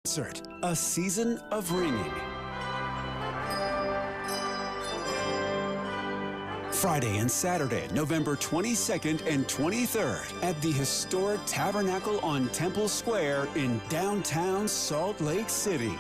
concert, A Season of Ringing. Friday and Saturday, November 22nd and 23rd at the historic Tabernacle on Temple Square in downtown Salt Lake City.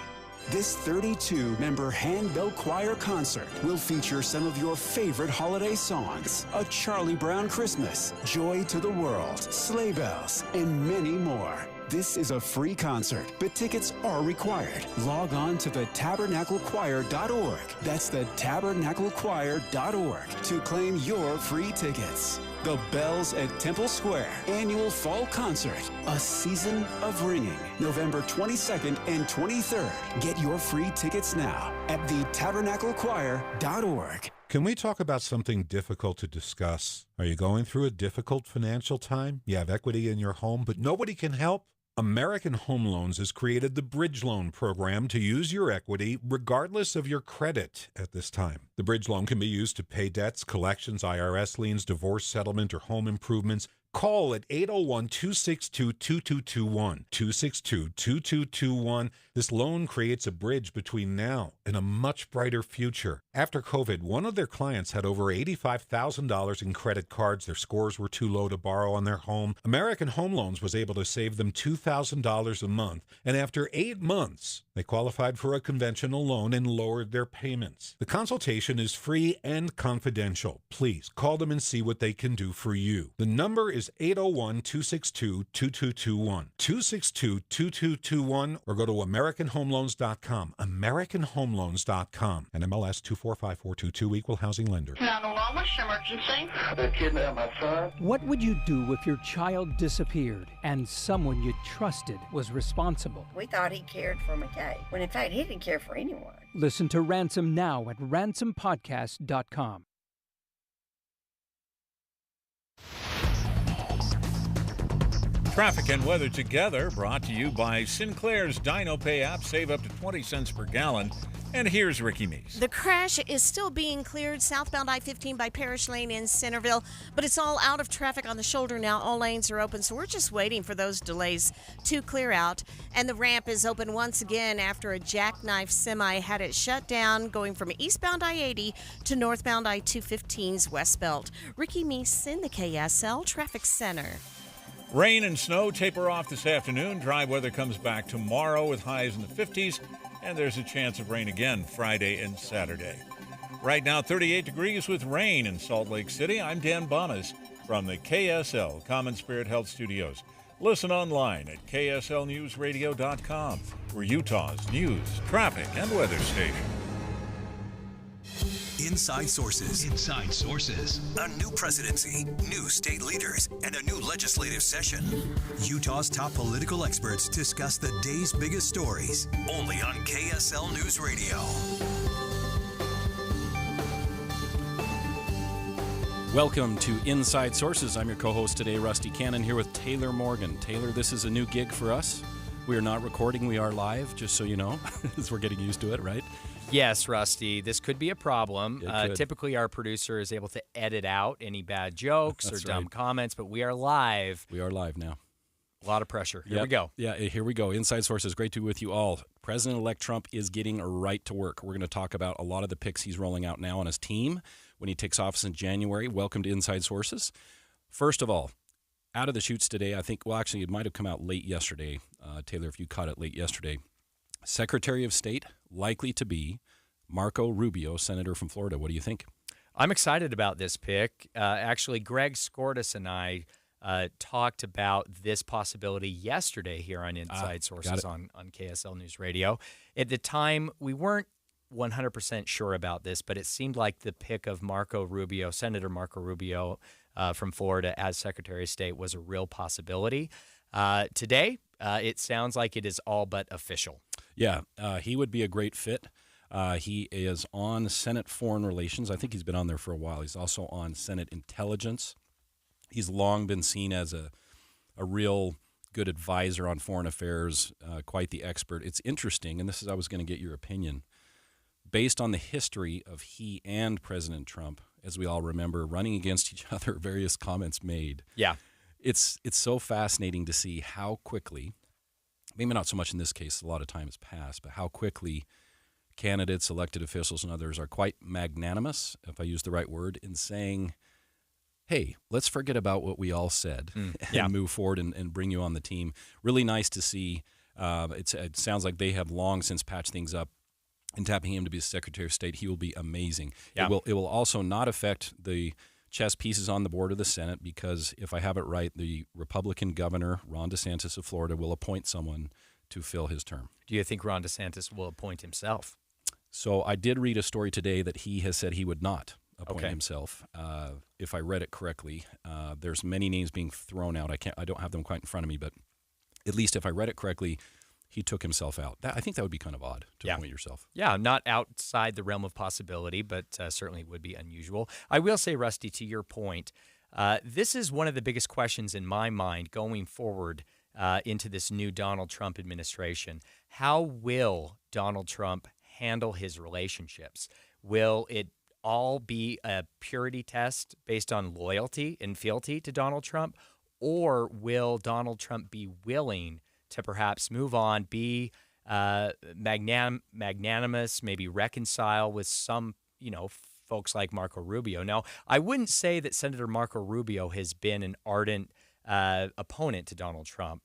This 32-member handbell choir concert will feature some of your favorite holiday songs, A Charlie Brown Christmas, Joy to the World, Sleigh Bells, and many more. This is a free concert, but tickets are required. Log on to thetabernaclechoir.org. That's thetabernaclechoir.org to claim your free tickets. The Bells at Temple Square Annual Fall Concert, A Season of Ringing, November 22nd and 23rd. Get your free tickets now at thetabernaclechoir.org. Can we talk about something difficult to discuss? Are you going through a difficult financial time? You have equity in your home, but nobody can help? American Home Loans has created the Bridge Loan program to use your equity regardless of your credit at this time. The Bridge Loan can be used to pay debts, collections, IRS liens, divorce settlement, or home improvements. Call at 801-262-2221, 262-2221. This loan creates a bridge between now and a much brighter future. After COVID, one of their clients had over $85,000 in credit cards. Their scores were too low to borrow on their home. American Home Loans was able to save them $2,000 a month. And after 8 months, they qualified for a conventional loan and lowered their payments. The consultation is free and confidential. Please call them and see what they can do for you. The number is 801-262-2221, 262-2221, or go to AmericanHomeLoans.com, AmericanHomeLoans.com, and MLS 245422, Equal Housing Lender. 911, what's your emergency? They kidnapped my son. What would you do if your child disappeared and someone you trusted was responsible? We thought he cared for McKay, when in fact he didn't care for anyone. Listen to Ransom now at ransompodcast.com. Traffic and weather together, brought to you by Sinclair's Dino Pay app. Save up to 20 cents per gallon. And here's Ricky Meese. The crash is still being cleared southbound I-15 by Parish Lane in Centerville, but it's all out of traffic on the shoulder now. All lanes are open, so we're just waiting for those delays to clear out. And the ramp is open once again after a jackknife semi had it shut down going from eastbound I-80 to northbound I-215's West Belt. Ricky Meese in the KSL Traffic Center. Rain and snow taper off this afternoon. Dry weather comes back tomorrow with highs in the 50s, and there's a chance of rain again Friday and Saturday. Right now, 38 degrees with rain in Salt Lake City. I'm Dan Bonas from the KSL Common Spirit Health Studios. Listen online at kslnewsradio.com, we're Utah's news, traffic, and weather station. Inside Sources. Inside Sources. A new presidency, new state leaders, and a new legislative session. Utah's top political experts discuss the day's biggest stories. Only on KSL News Radio. Welcome to Inside Sources. I'm your co-host today, Rusty Cannon, here with Taylor Morgan. Taylor, this is a new gig for us. We are not recording, we are live, just so you know, as we're getting used to it, right? Yes, Rusty, this could be a problem. Typically, our producer is able to edit out any bad jokes or dumb comments, but we are live. We are live now. A lot of pressure. Here we go. Yeah, here we go. Inside Sources, great to be with you all. President-elect Trump is getting right to work. We're going to talk about a lot of the picks he's rolling out now on his team when he takes office in January. Welcome to Inside Sources. First of all, out of the chutes today, I think, well, actually, it might have come out late yesterday. Taylor, if you caught it late yesterday. Secretary of State likely to be Marco Rubio, Senator from Florida. What do you think? I'm excited about this pick. Actually, Greg Skordas and I talked about this possibility yesterday here on Inside Sources on KSL News Radio. At the time, we weren't 100% sure about this, but it seemed like the pick of Marco Rubio, Senator Marco Rubio from Florida as Secretary of State was a real possibility. Today, it sounds like it is all but official. Yeah, he would be a great fit. He is on Senate Foreign Relations. I think he's been on there for a while. He's also on Senate Intelligence. He's long been seen as a real good advisor on foreign affairs, quite the expert. It's interesting, and this is I was going to get your opinion. Based on the history of he and President Trump, as we all remember, running against each other, various comments made. Yeah. It's so fascinating to see how quickly maybe not so much in this case, a lot of time has passed, but how quickly candidates, elected officials, and others are quite magnanimous, if I use the right word, in saying, hey, let's forget about what we all said and move forward and bring you on the team. Really nice to see. It sounds like they have long since patched things up, and tapping him to be Secretary of State, he will be amazing. Yeah. It will also not affect the chess pieces on the board of the Senate, because if I have it right, the Republican governor, Ron DeSantis of Florida, will appoint someone to fill his term. Do you think Ron DeSantis will appoint himself? So I did read a story today that he has said he would not appoint himself. If I read it correctly, there's many names being thrown out. I don't have them quite in front of me, but at least if I read it correctly, he took himself out. I think that would be kind of odd to appoint yourself. Yeah, not outside the realm of possibility, but certainly would be unusual. I will say, Rusty, to your point, this is one of the biggest questions in my mind going forward into this new Donald Trump administration. How will Donald Trump handle his relationships? Will it all be a purity test based on loyalty and fealty to Donald Trump? Or will Donald Trump be willing to perhaps move on, be magnanimous, maybe reconcile with some, folks like Marco Rubio? Now, I wouldn't say that Senator Marco Rubio has been an ardent opponent to Donald Trump.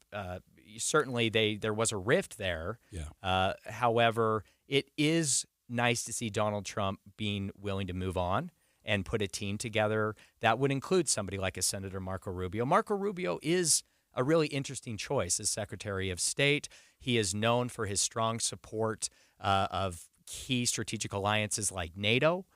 Certainly, there was a rift there. Yeah. However, it is nice to see Donald Trump being willing to move on and put a team together that would include somebody like a Senator Marco Rubio. Marco Rubio is a really interesting choice as Secretary of State. He is known for his strong support of key strategic alliances like NATO.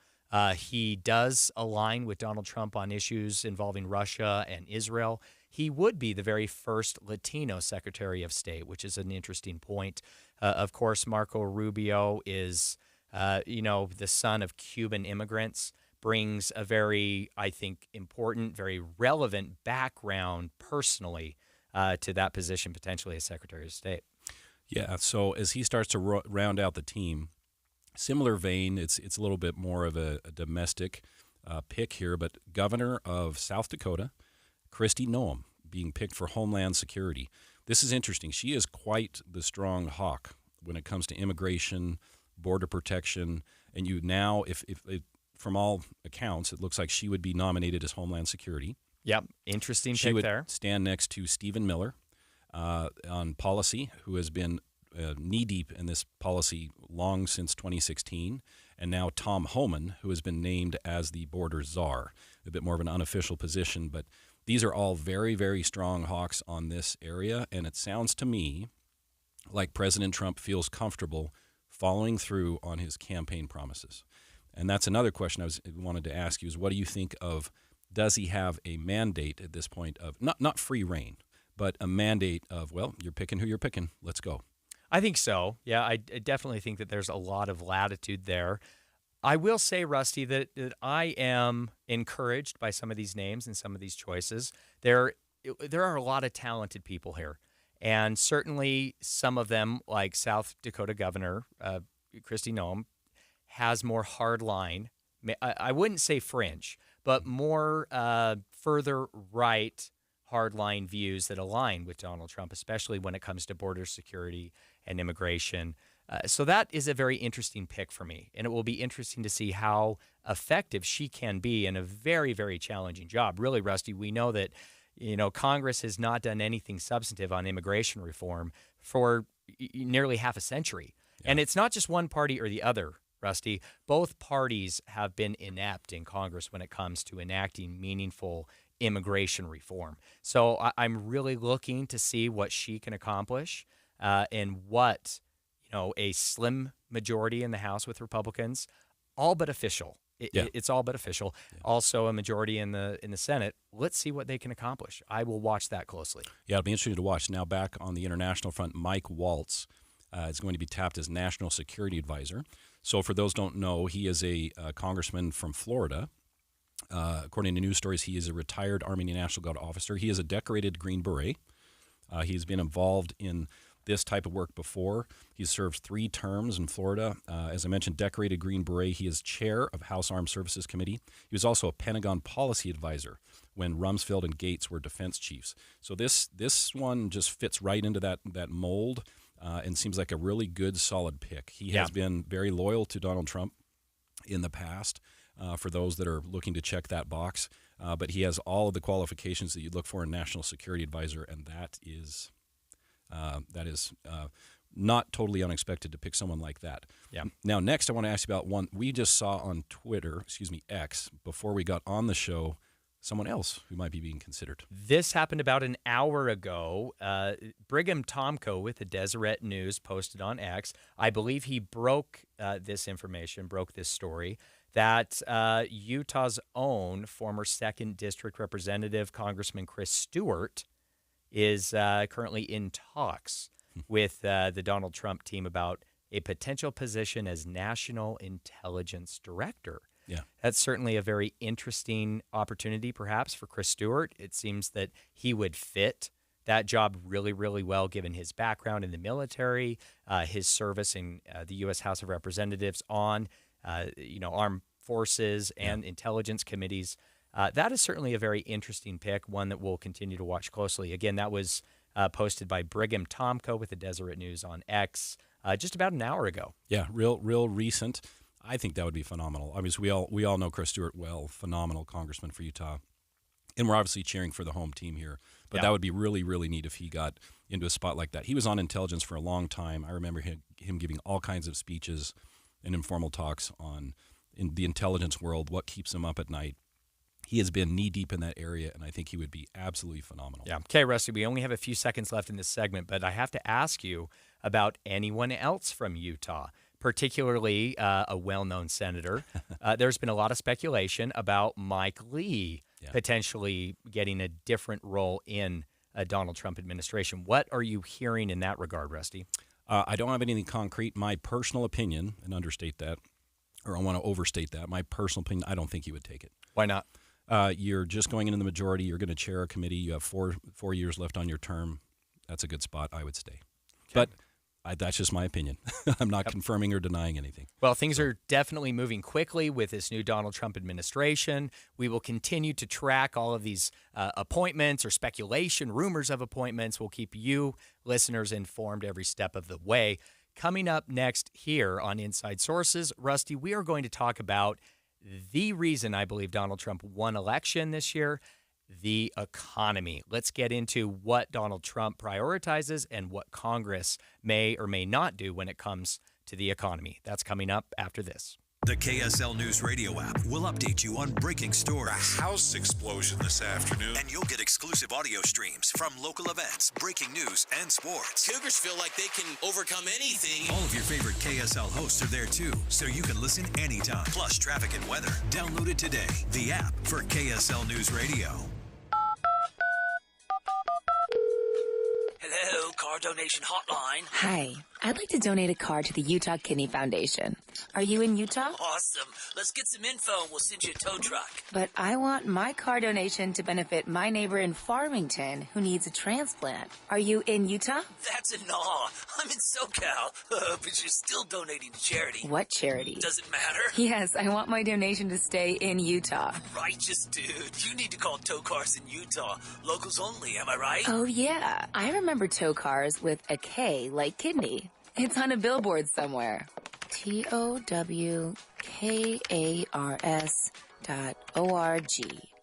He does align with Donald Trump on issues involving Russia and Israel. He would be the very first Latino Secretary of State, which is an interesting point. Of course, Marco Rubio is, the son of Cuban immigrants, brings a very, I think, important, very relevant background personally to that position, potentially as Secretary of State. Yeah, so as he starts to round out the team, similar vein, it's a little bit more of a domestic pick here, but Governor of South Dakota, Kristi Noem, being picked for Homeland Security. This is interesting. She is quite the strong hawk when it comes to immigration, border protection, and you now, if from all accounts, it looks like she would be nominated as Homeland Security. Yep, interesting she pick would there. Stand next to Stephen Miller on policy, who has been knee-deep in this policy long since 2016, and now Tom Homan, who has been named as the border czar, a bit more of an unofficial position, but these are all very, very strong hawks on this area, and it sounds to me like President Trump feels comfortable following through on his campaign promises. And that's another question I wanted to ask you is, what do you think of, does he have a mandate at this point of, not free reign, but a mandate of, well, you're picking who you're picking, let's go? I think so. Yeah, I definitely think that there's a lot of latitude there. I will say, Rusty, that I am encouraged by some of these names and some of these choices. There are a lot of talented people here. And certainly some of them, like South Dakota Governor Kristi Noem, has more hardline, I wouldn't say fringe, but more further right hardline views that align with Donald Trump, especially when it comes to border security and immigration. So that is a very interesting pick for me, and it will be interesting to see how effective she can be in a very, very challenging job. Really, Rusty, we know that Congress has not done anything substantive on immigration reform for nearly half a century. Yeah. And it's not just one party or the other, Rusty. Both parties have been inept in Congress when it comes to enacting meaningful immigration reform. So I'm really looking to see what she can accomplish and what, a slim majority in the House with Republicans, all but official. It's all but official. Yeah. Also a majority in the Senate. Let's see what they can accomplish. I will watch that closely. Yeah, it'll be interesting to watch. Now back on the international front, Mike Waltz is going to be tapped as National Security Advisor. So for those who don't know, he is a congressman from Florida. According to news stories, he is a retired Army National Guard officer. He is a decorated Green Beret. He's been involved in this type of work before. He's served 3 terms in Florida. As I mentioned, decorated Green Beret. He is chair of House Armed Services Committee. He was also a Pentagon policy advisor when Rumsfeld and Gates were defense chiefs. So this one just fits right into that mold and seems like a really good, solid pick. He has been very loyal to Donald Trump in the past, for those that are looking to check that box. But he has all of the qualifications that you'd look for in National Security Advisor, and that is not totally unexpected to pick someone like that. Yeah. Now, next, I want to ask you about one we just saw on X, before we got on the show, someone else who might be being considered. This happened about an hour ago. Brigham Tomko with the Deseret News posted on X. I believe he broke this story, that Utah's own former 2nd District Representative, Congressman Chris Stewart, is currently in talks with the Donald Trump team about a potential position as National Intelligence Director. Yeah. That's certainly a very interesting opportunity, perhaps, for Chris Stewart. It seems that he would fit that job really, really well, given his background in the military, his service in the U.S. House of Representatives on, armed forces and intelligence committees. That is certainly a very interesting pick, one that we'll continue to watch closely. Again, that was posted by Brigham Tomko with the Deseret News on X just about an hour ago. Yeah, real recent. I think that would be phenomenal. Obviously, we all know Chris Stewart well, phenomenal congressman for Utah. And we're obviously cheering for the home team here. But that would be really, really neat if he got into a spot like that. He was on intelligence for a long time. I remember him giving all kinds of speeches and informal talks in the intelligence world, what keeps him up at night. He has been knee-deep in that area, and I think he would be absolutely phenomenal. Yeah. Okay, Rusty, we only have a few seconds left in this segment, but I have to ask you about anyone else from Utah, particularly a well-known senator. There's been a lot of speculation about Mike Lee potentially getting a different role in a Donald Trump administration. What are you hearing in that regard, Rusty? I don't have anything concrete. My personal opinion, and understate that, or I want to overstate that, my personal opinion, I don't think he would take it. Why not? You're just going into the majority. You're going to chair a committee. You have four years left on your term. That's a good spot. I would stay. Okay. But that's just my opinion. I'm not confirming or denying anything. Well, things are definitely moving quickly with this new Donald Trump administration. We will continue to track all of these appointments or speculation, rumors of appointments. We'll keep you listeners informed every step of the way. Coming up next here on Inside Sources, Rusty, we are going to talk about the reason I believe Donald Trump won election this year, the economy. Let's get into what Donald Trump prioritizes and what Congress may or may not do when it comes to the economy. That's coming up after this. The KSL News Radio app will update you on breaking stories. A house explosion this afternoon. And you'll get exclusive audio streams from local events, breaking news, and sports. Cougars feel like they can overcome anything. All of your favorite KSL hosts are there too, so you can listen anytime. Plus traffic and weather. Download it today. The app for KSL News Radio. Hello, car donation hotline. Hi, I'd like to donate a car to the Utah Kidney Foundation. Are you in Utah? Awesome. Let's get some info and we'll send you a tow truck. But I want my car donation to benefit my neighbor in Farmington who needs a transplant. Are you in Utah? That's a gnaw. I'm in SoCal, but you're still donating to charity. What charity? Doesn't matter. Yes, I want my donation to stay in Utah. Righteous dude. You need to call tow cars in Utah. Locals only, am I right? Oh, yeah. I remember tow cars with a K like kidney. It's on a billboard somewhere. TOWKARS.org.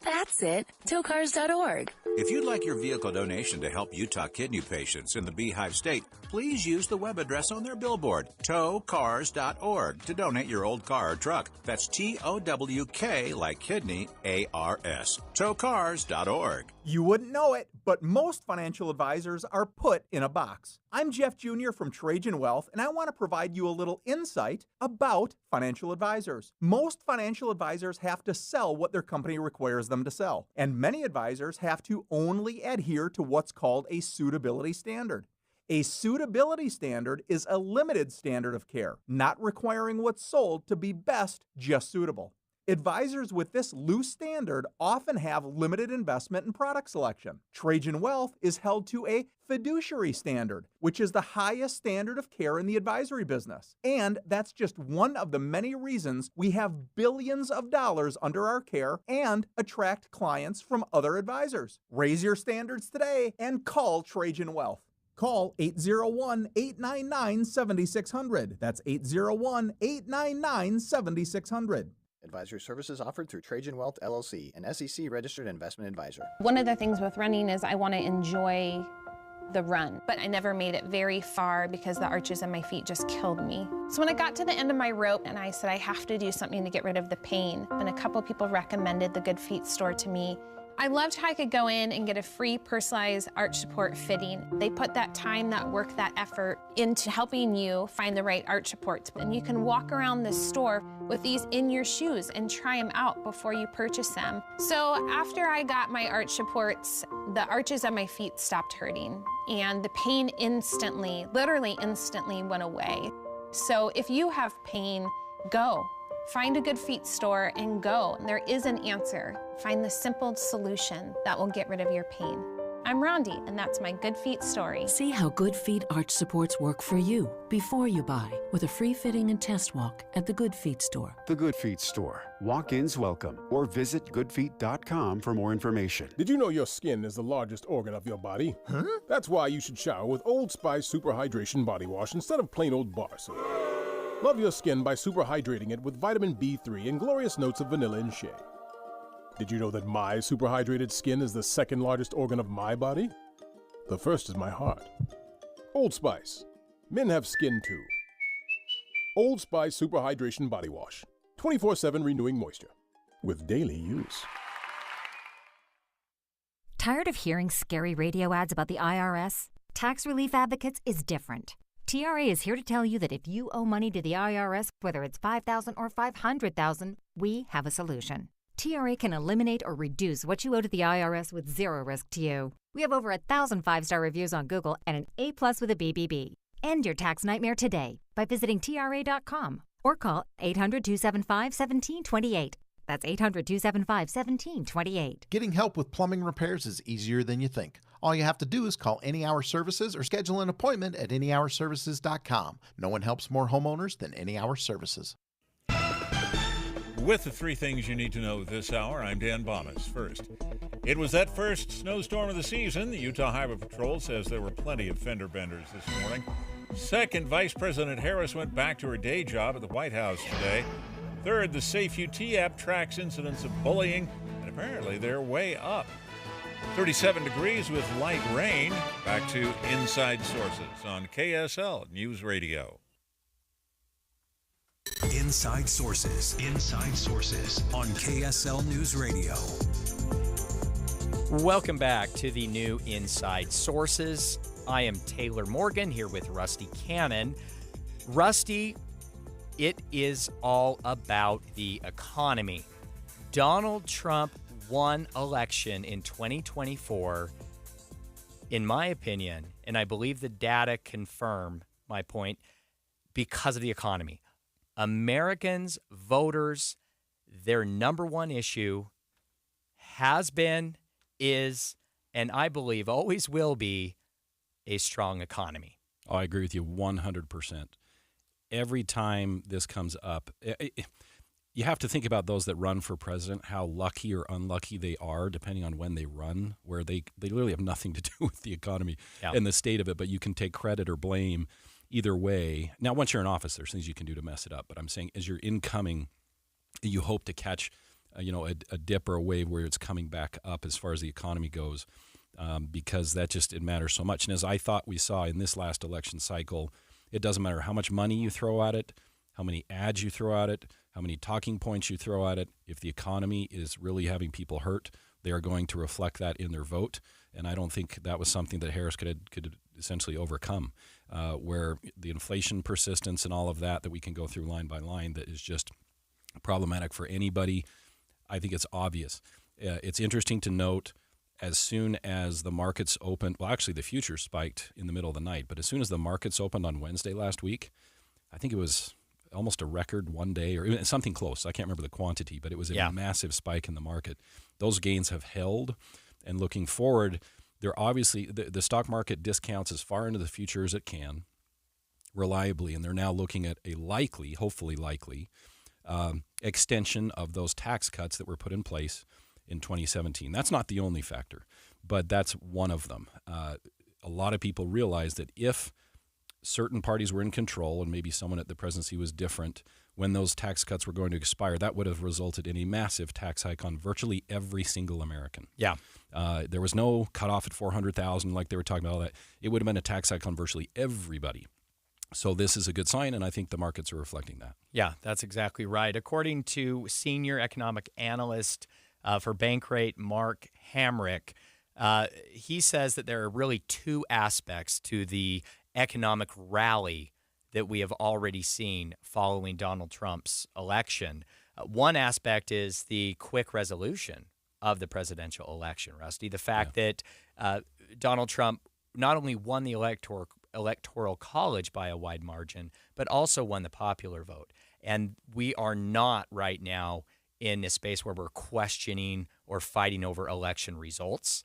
That's it. Towcars.org. If you'd like your vehicle donation to help Utah kidney patients in the Beehive State, please use the web address on their billboard, towcars.org, to donate your old car or truck. That's TOWK like kidney, ARS. Towcars.org. You wouldn't know it, but most financial advisors are put in a box. I'm Jeff Jr. from Trajan Wealth, and I want to provide you a little insight about financial advisors. Most financial advisors have to sell what their company requires them to sell, and many advisors have to only adhere to what's called a suitability standard. A suitability standard is a limited standard of care, not requiring what's sold to be best, just suitable. Advisors with this loose standard often have limited investment and product selection. Trajan Wealth is held to a fiduciary standard, which is the highest standard of care in the advisory business. And that's just one of the many reasons we have billions of dollars under our care and attract clients from other advisors. Raise your standards today and call Trajan Wealth. Call 801-899-7600. That's 801-899-7600. Advisory services offered through Trajan Wealth, LLC, an SEC-registered investment advisor. One of the things with running is I want to enjoy the run, but I never made it very far because the arches in my feet just killed me. So when I got to the end of my rope and I said I have to do something to get rid of the pain, and a couple people recommended the Good Feet store to me. I loved how I could go in and get a free personalized arch support fitting. They put that time, that work, that effort into helping you find the right arch supports. And you can walk around this store with these in your shoes and try them out before you purchase them. So after I got my arch supports, the arches on my feet stopped hurting and the pain instantly, literally instantly went away. So if you have pain, go. Find a Good Feet store and go. There is an answer. Find the simple solution that will get rid of your pain. I'm Rondi, and that's my Good Feet story. See how Good Feet arch supports work for you before you buy with a free fitting and test walk at the Good Feet store. The Good Feet store. Walk-ins welcome, or visit goodfeet.com for more information. Did you know your skin is the largest organ of your body? Huh? That's why you should shower with Old Spice Super Hydration Body Wash instead of plain old bar soap. Love your skin by super hydrating it with vitamin B3 and glorious notes of vanilla and shea. Did you know that my super hydrated skin is the second largest organ of my body? The first is my heart. Old Spice. Men have skin too. Old Spice Super Hydration Body Wash. 24/7 renewing moisture. With daily use. Tired of hearing scary radio ads about the IRS? Tax Relief Advocates is different. TRA is here to tell you that if you owe money to the IRS, whether it's $5,000 or $500,000, we have a solution. TRA can eliminate or reduce what you owe to the IRS with zero risk to you. We have over 1,000 5-star reviews on Google and an A+ with a BBB. End your tax nightmare today by visiting TRA.com or call 800-275-1728. That's 800-275-1728. Getting help with plumbing repairs is easier than you think. All you have to do is call Any Hour Services or schedule an appointment at anyhourservices.com. No one helps more homeowners than Any Hour Services. With the three things you need to know this hour, I'm Dan Bomas. First, it was that first snowstorm of the season. The Utah Highway Patrol says there were plenty of fender benders this morning. Second, Vice President Harris went back to her day job at the White House today. Third, the Safe UT app tracks incidents of bullying, and apparently they're way up. 37 degrees with light rain. Back to Inside Sources on KSL News Radio. Inside Sources. Inside Sources on KSL News Radio. Welcome back to the new Inside Sources. I am Taylor Morgan here with Rusty Cannon. Rusty, it is all about the economy. Donald Trump won election in 2024, in my opinion, and I believe the data confirm my point, because of the economy. Americans, voters, their number one issue has been, is, and I believe always will be a strong economy. Oh, I agree with you 100%. Every time this comes up, you have to think about those that run for president, how lucky or unlucky they are, depending on when they run, where they literally have nothing to do with the economy and the state of it, but you can take credit or blame either way. Now, once you're in office, there's things you can do to mess it up, but I'm saying as you're incoming, you hope to catch a dip or a wave where it's coming back up as far as the economy goes, because that just, it matters so much. And as I thought we saw in this last election cycle, it doesn't matter how much money you throw at it, how many ads you throw at it, how many talking points you throw at it. If the economy is really having people hurt, they are going to reflect that in their vote. And I don't think that was something that Harris could essentially overcome, where the inflation persistence and all of that we can go through line by line, that is just problematic for anybody. I think it's obvious. It's interesting to note, as soon as the markets opened, well, actually the futures spiked in the middle of the night, but as soon as the markets opened on Wednesday last week, I think it was almost a record one day or something close. I can't remember the quantity, but it was a massive spike in the market. Those gains have held, and looking forward, they're obviously the stock market discounts as far into the future as it can reliably, and they're now looking at a likely, hopefully likely, extension of those tax cuts that were put in place in 2017. That's not the only factor, but that's one of them. A lot of people realize that if certain parties were in control and maybe someone at the presidency was different when those tax cuts were going to expire, that would have resulted in a massive tax hike on virtually every single American. Yeah. There was no cutoff at $400,000 like they were talking about all that. It would have been a tax hike on virtually everybody. So this is a good sign, and I think the markets are reflecting that. Yeah, that's exactly right. According to senior economic analyst for Bankrate, Mark Hamrick, he says that there are really two aspects to the economic rally that we have already seen following Donald Trump's election. One aspect is the quick resolution of the presidential election, Rusty. The fact that Donald Trump not only won the electoral college by a wide margin, but also won the popular vote. And we are not right now in a space where we're questioning or fighting over election results.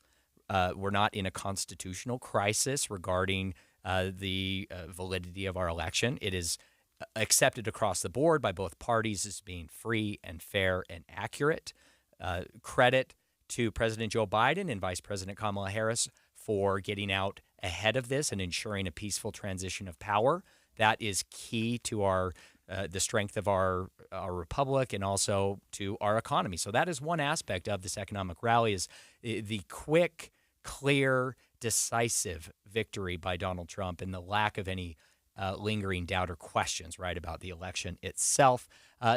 We're not in a constitutional crisis regarding the validity of our election. It is accepted across the board by both parties as being free and fair and accurate. Credit to President Joe Biden and Vice President Kamala Harris for getting out ahead of this and ensuring a peaceful transition of power. That is key to our the strength of our republic and also to our economy. So that is one aspect of this economic rally, is the quick, clear, decisive victory by Donald Trump and the lack of any lingering doubt or questions, right, about the election itself.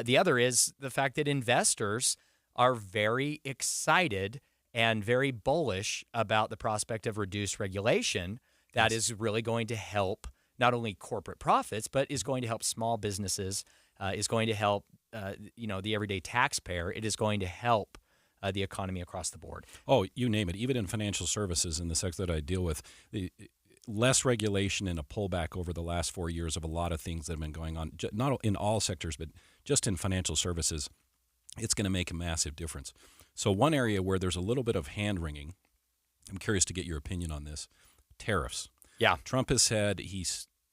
The other is the fact that investors are very excited and very bullish about the prospect of reduced regulation that is really going to help not only corporate profits, but is going to help small businesses, is going to help the everyday taxpayer. It is going to help the economy across the board. Oh, you name it. Even in financial services, in the sector that I deal with, less regulation and a pullback over the last 4 years of a lot of things that have been going on, not in all sectors, but just in financial services, it's going to make a massive difference. So one area where there's a little bit of hand-wringing, I'm curious to get your opinion on this, tariffs. Yeah. Trump has said he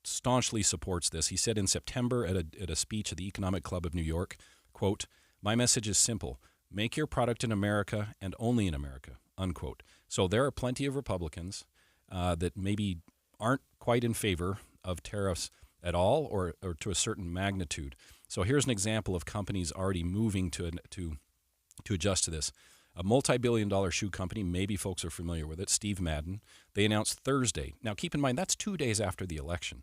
staunchly supports this. He said in September at a speech at the Economic Club of New York, quote, "My message is simple. Make your product in America and only in America," unquote. So there are plenty of Republicans that maybe aren't quite in favor of tariffs at all or to a certain magnitude. So here's an example of companies already moving to adjust to this. A multi-billion-dollar shoe company, maybe folks are familiar with it, Steve Madden, they announced Thursday. Now, keep in mind, that's 2 days after the election.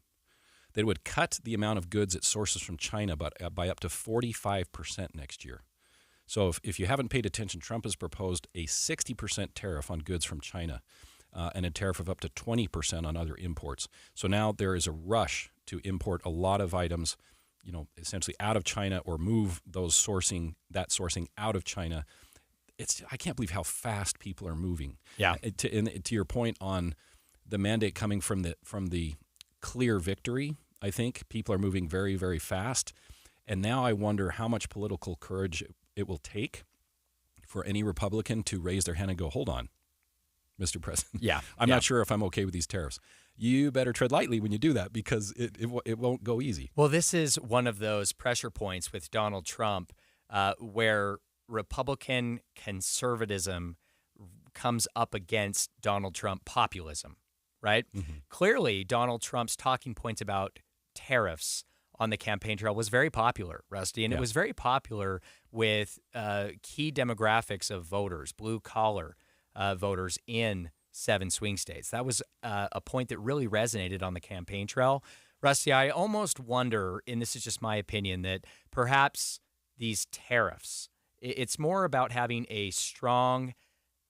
They would cut the amount of goods it sources from China by up to 45% next year. So if you haven't paid attention, Trump has proposed a 60% tariff on goods from China and a tariff of up to 20% on other imports. So now there is a rush to import a lot of items, essentially out of China or move that sourcing out of China. I can't believe how fast people are moving. Yeah. To your point on the mandate coming from the clear victory, I think people are moving very, very fast. And now I wonder how much political courage it will take for any Republican to raise their hand and go, "Hold on, Mr. President. Yeah. I'm not sure if I'm okay with these tariffs." You better tread lightly when you do that because it won't go easy. Well, this is one of those pressure points with Donald Trump where Republican conservatism comes up against Donald Trump populism, right? Mm-hmm. Clearly, Donald Trump's talking points about tariffs on the campaign trail was very popular, Rusty, and it was very popular with key demographics of voters, blue-collar voters in 7 swing states. That was a point that really resonated on the campaign trail. Rusty, I almost wonder, and this is just my opinion, that perhaps these tariffs, it's more about having a strong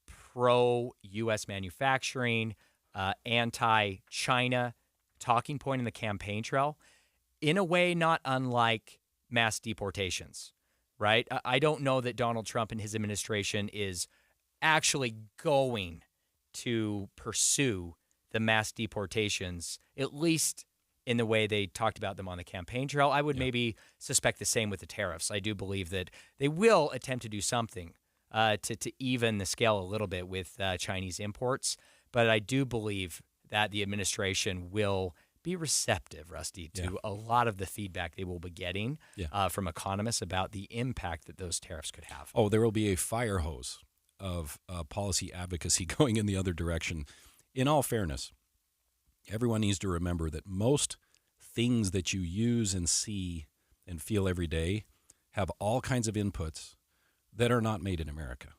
pro-U.S. manufacturing, anti-China talking point in the campaign trail, in a way not unlike mass deportations, right? I don't know that Donald Trump and his administration is actually going to pursue the mass deportations, at least in the way they talked about them on the campaign trail. I would maybe suspect the same with the tariffs. I do believe that they will attempt to do something to even the scale a little bit with Chinese imports. But I do believe that the administration will be receptive, Rusty, to a lot of the feedback they will be getting from economists about the impact that those tariffs could have. Oh, there will be a fire hose of policy advocacy going in the other direction. In all fairness, everyone needs to remember that most things that you use and see and feel every day have all kinds of inputs that are not made in America.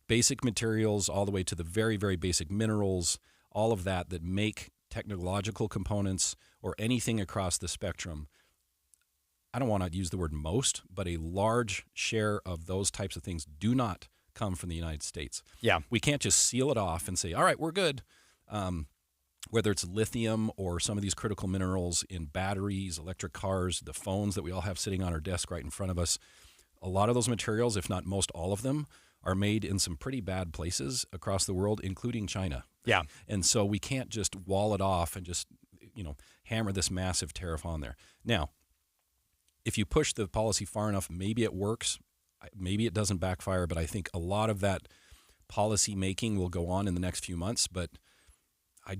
Basic materials all the way to the very, very basic minerals, all of that make technological components or anything across the spectrum. I don't want to use the word most, but a large share of those types of things do not come from the United States. Yeah. We can't just seal it off and say, all right, we're good. Whether it's lithium or some of these critical minerals in batteries, electric cars, the phones that we all have sitting on our desk right in front of us, a lot of those materials, if not most all of them, are made in some pretty bad places across the world, including China. Yeah. And so we can't just wall it off and just, hammer this massive tariff on there. Now, if you push the policy far enough, maybe it works. Maybe it doesn't backfire, but I think a lot of that policy making will go on in the next few months. But I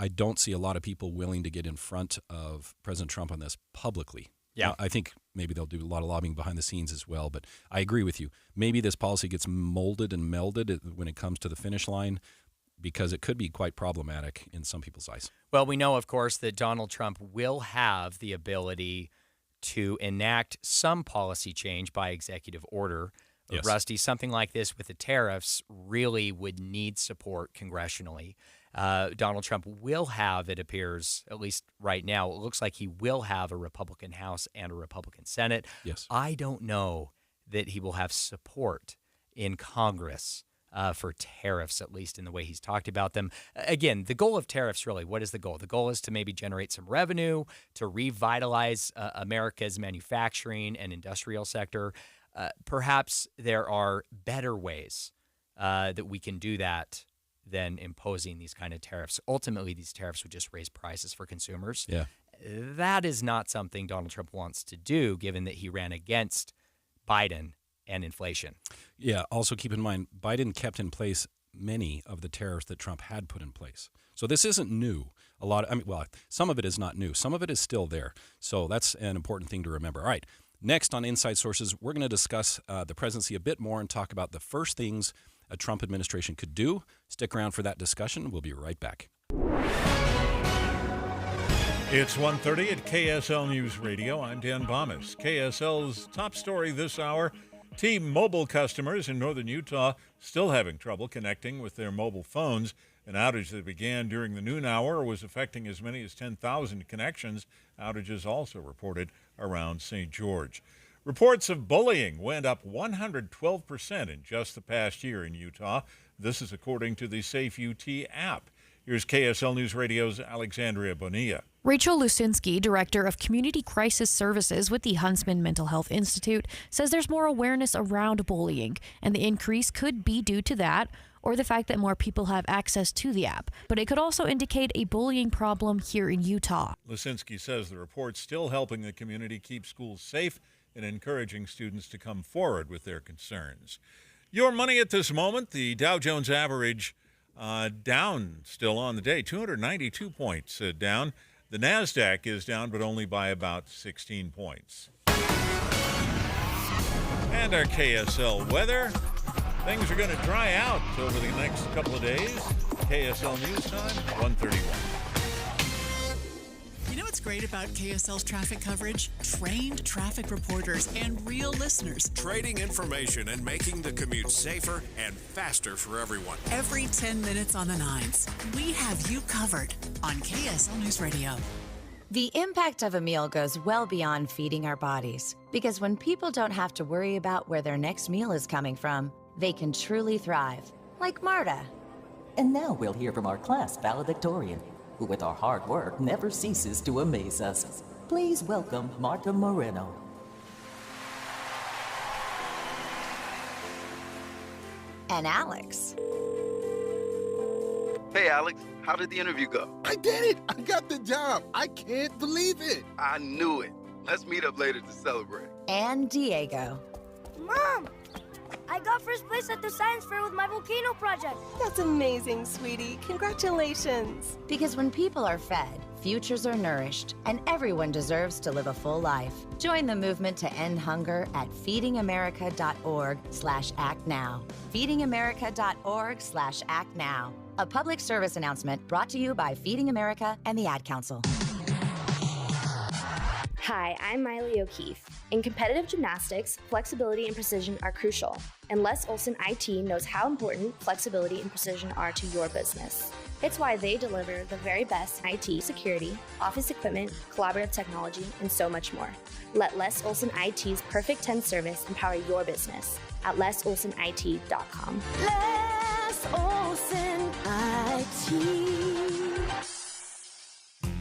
don't see a lot of people willing to get in front of President Trump on this publicly. Yeah. Now, I think maybe they'll do a lot of lobbying behind the scenes as well. But I agree with you. Maybe this policy gets molded and melded when it comes to the finish line, because it could be quite problematic in some people's eyes. Well, we know, of course, that Donald Trump will have the ability to enact some policy change by executive order. Yes. Rusty, something like this with the tariffs really would need support congressionally. Donald Trump will have, it appears, at least right now, it looks like he will have a Republican House and a Republican Senate. Yes. I don't know that he will have support in Congress for tariffs, at least in the way he's talked about them. Again, the goal of tariffs, really, what is the goal? The goal is to maybe generate some revenue, to revitalize America's manufacturing and industrial sector. Perhaps there are better ways that we can do that than imposing these kind of tariffs. Ultimately, these tariffs would just raise prices for consumers. Yeah. That is not something Donald Trump wants to do, given that he ran against Biden and inflation. Yeah. Also keep in mind, Biden kept in place many of the tariffs that Trump had put in place. So this isn't new. Some of it is not new. Some of it is still there. So that's an important thing to remember. All right. Next on Inside Sources, we're going to discuss the presidency a bit more and talk about the first things a Trump administration could do. Stick around for that discussion. We'll be right back. It's 1:30 at KSL News Radio. I'm Dan Bomis. KSL's top story this hour: T-Mobile customers in northern Utah still having trouble connecting with their mobile phones. An outage that began during the noon hour was affecting as many as 10,000 connections. Outages also reported around St. George. Reports of bullying went up 112% in just the past year in Utah. This is according to the Safe UT app. Here's KSL News Radio's Alexandria Bonilla. Rachel Lusinski, Director of Community Crisis Services with the Huntsman Mental Health Institute, says there's more awareness around bullying, and the increase could be due to that or the fact that more people have access to the app. But it could also indicate a bullying problem here in Utah. Lusinski says the report's still helping the community keep schools safe and encouraging students to come forward with their concerns. Your money at this moment: the Dow Jones average down still on the day, 292 points down. The NASDAQ is down, but only by about 16 points. And our KSL weather: things are going to dry out over the next couple of days. KSL News Time, 1:31. You know what's great about KSL's traffic coverage? Trained traffic reporters and real listeners. Trading information and making the commute safer and faster for everyone. Every 10 minutes on the nines, we have you covered on KSL News Radio. The impact of a meal goes well beyond feeding our bodies, because when people don't have to worry about where their next meal is coming from, they can truly thrive, like Marta. And now we'll hear from our class valedictorian, who with our hard work never ceases to amaze us. Please welcome Marta Moreno. And Alex. Hey, Alex, how did the interview go? I did it! I got the job! I can't believe it! I knew it. Let's meet up later to celebrate. And Diego. Mom! I got first place at the science fair with my volcano project. That's amazing, sweetie. Congratulations. Because when people are fed, futures are nourished, and everyone deserves to live a full life. Join the movement to end hunger at feedingamerica.org/actnow. feedingamerica.org/actnow. A public service announcement brought to you by Feeding America and the Ad Council. Hi, I'm Miley O'Keefe. In competitive gymnastics, flexibility and precision are crucial, and Les Olson IT knows how important flexibility and precision are to your business. It's why they deliver the very best IT security, office equipment, collaborative technology, and so much more. Let Les Olson IT's Perfect 10 service empower your business at lesolsonit.com. Les Olson IT.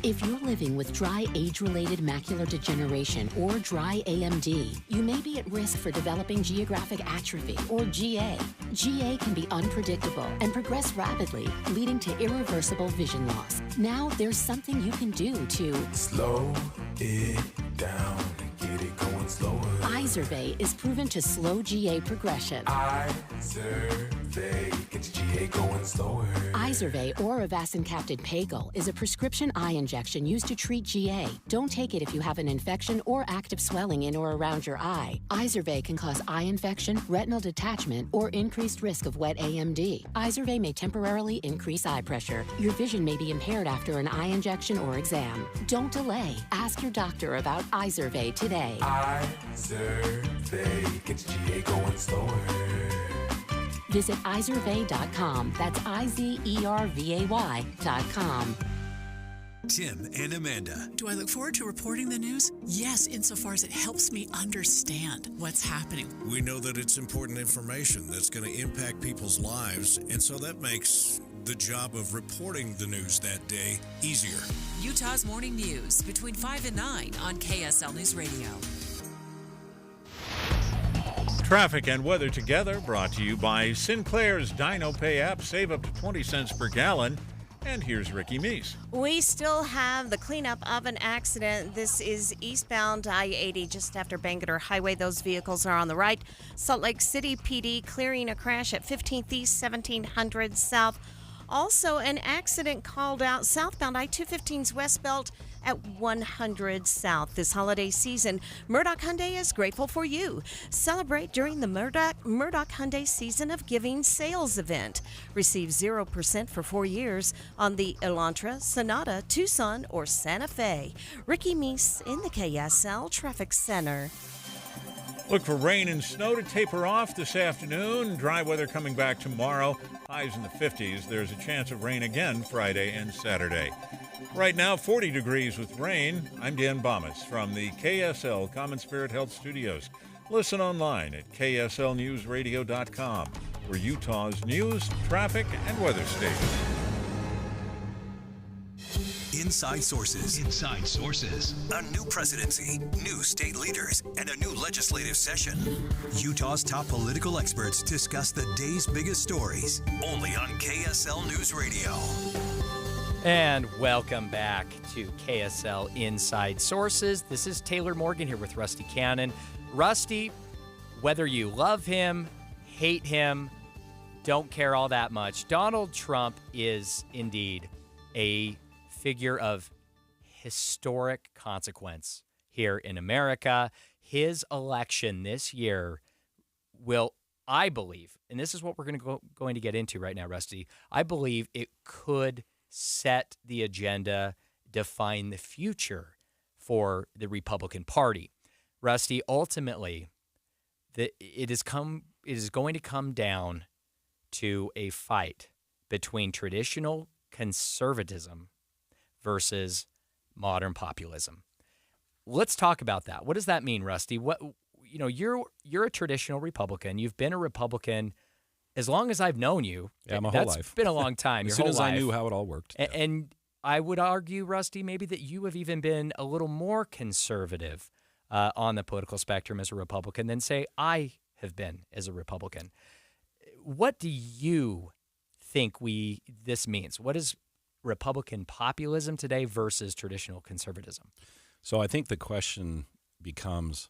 If you're living with dry age-related macular degeneration or dry AMD, you may be at risk for developing geographic atrophy or GA. GA can be unpredictable and progress rapidly, leading to irreversible vision loss. Now there's something you can do to slow it down and get it going slower. Izervay is proven to slow GA progression. Izervay gets GA going slower. Izervay or avacincaptad pagel is a prescription eye injection used to treat GA. Don't take it if you have an infection or active swelling in or around your eye. Izervay can cause eye infection, retinal detachment, or increased risk of wet AMD. Izervay may temporarily increase eye pressure. Your vision may be impaired after an eye injection or exam. Don't delay. Ask your doctor about Izervay today. Izervay gets GA going slower. Visit Izervay.com. That's IZERVAY.com. Tim and Amanda. Do I look forward to reporting the news? Yes, insofar as it helps me understand what's happening. We know that it's important information that's going to impact people's lives, and so that makes the job of reporting the news that day easier. Utah's Morning News between 5 and 9 on KSL News Radio. Traffic and weather together brought to you by Sinclair's Dino Pay app. Save up to 20 cents per gallon. And here's Ricky Meese. We still have the cleanup of an accident. This is eastbound I-80 just after Bangerter Highway. Those vehicles are on the right. Salt Lake City PD clearing a crash at 15th East, 1700 South. Also, an accident called out southbound I-215's West Belt at 100 South. This holiday season, Murdoch Hyundai is grateful for you. Celebrate during the Murdoch Hyundai Season of Giving sales event. Receive 0% for 4 years on the Elantra, Sonata, Tucson, or Santa Fe. Ricky Meese in the KSL Traffic Center. Look for rain and snow to taper off this afternoon. Dry weather coming back tomorrow. Highs in the 50s. There's a chance of rain again Friday and Saturday. Right now, 40 degrees with rain. I'm Dan Bomas from the KSL Common Spirit Health Studios. Listen online at kslnewsradio.com for Utah's news, traffic, and weather station. Inside Sources. Inside Sources. A new presidency, new state leaders, and a new legislative session. Utah's top political experts discuss the day's biggest stories. Only on KSL News Radio. And welcome back to KSL Inside Sources. This is Taylor Morgan here with Rusty Cannon. Rusty, whether you love him, hate him, don't care all that much, Donald Trump is indeed a figure of historic consequence here in America. His election this year will, I believe, and this is what we're going to get into right now, Rusty, I believe it could set the agenda, define the future for the Republican Party. Rusty, ultimately, it is going to come down to a fight between traditional conservatism versus modern populism. Let's talk about that. What does that mean, Rusty? You're a traditional Republican. You've been a Republican as long as I've known you. Yeah, my whole life. That's been a long time. As soon as I knew how it all worked. And I would argue, Rusty, maybe that you have even been a little more conservative on the political spectrum as a Republican than, say, I have been as a Republican. What do you think this means? What is Republican populism today versus traditional conservatism? So I think the question becomes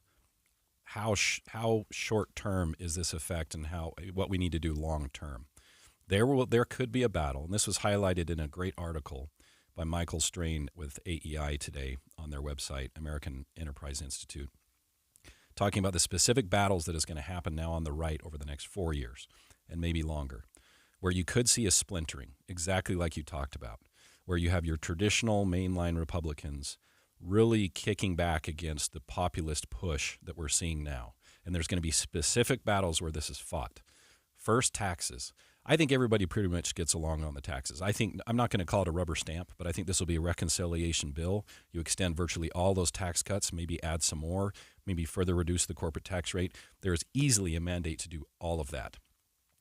how short term is this effect, and what we need to do long term. There could be a battle, and this was highlighted in a great article by Michael Strain with AEI today on their website, American Enterprise Institute, talking about the specific battles that is going to happen now on the right over the next 4 years and maybe longer, where you could see a splintering, exactly like you talked about, where you have your traditional mainline Republicans really kicking back against the populist push that we're seeing now. And there's going to be specific battles where this is fought. First, taxes. I think everybody pretty much gets along on the taxes. I'm not going to call it a rubber stamp, but I think this will be a reconciliation bill. You extend virtually all those tax cuts, maybe add some more, maybe further reduce the corporate tax rate. There is easily a mandate to do all of that.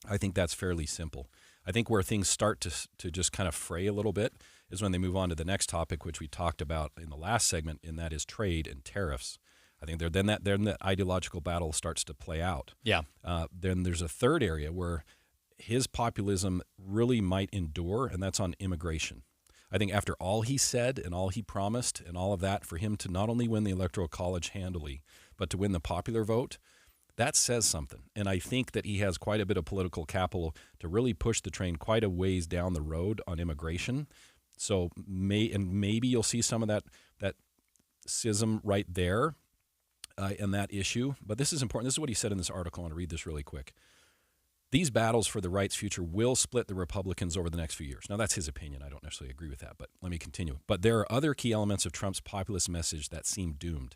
I think that's fairly simple. I think where things start to just kind of fray a little bit is when they move on to the next topic, which we talked about in the last segment, and that is trade and tariffs. I think then that ideological battle starts to play out. Yeah. Then there's a third area where his populism really might endure, and that's on immigration. I think after all he said and all he promised and all of that, for him to not only win the Electoral College handily, but to win the popular vote, that says something. And I think that he has quite a bit of political capital to really push the train quite a ways down the road on immigration. So maybe you'll see some of that schism right there in that issue. But this is important. This is what he said in this article. I want to read this really quick. These battles for the right's future will split the Republicans over the next few years. Now, that's his opinion. I don't necessarily agree with that, but let me continue. But there are other key elements of Trump's populist message that seem doomed.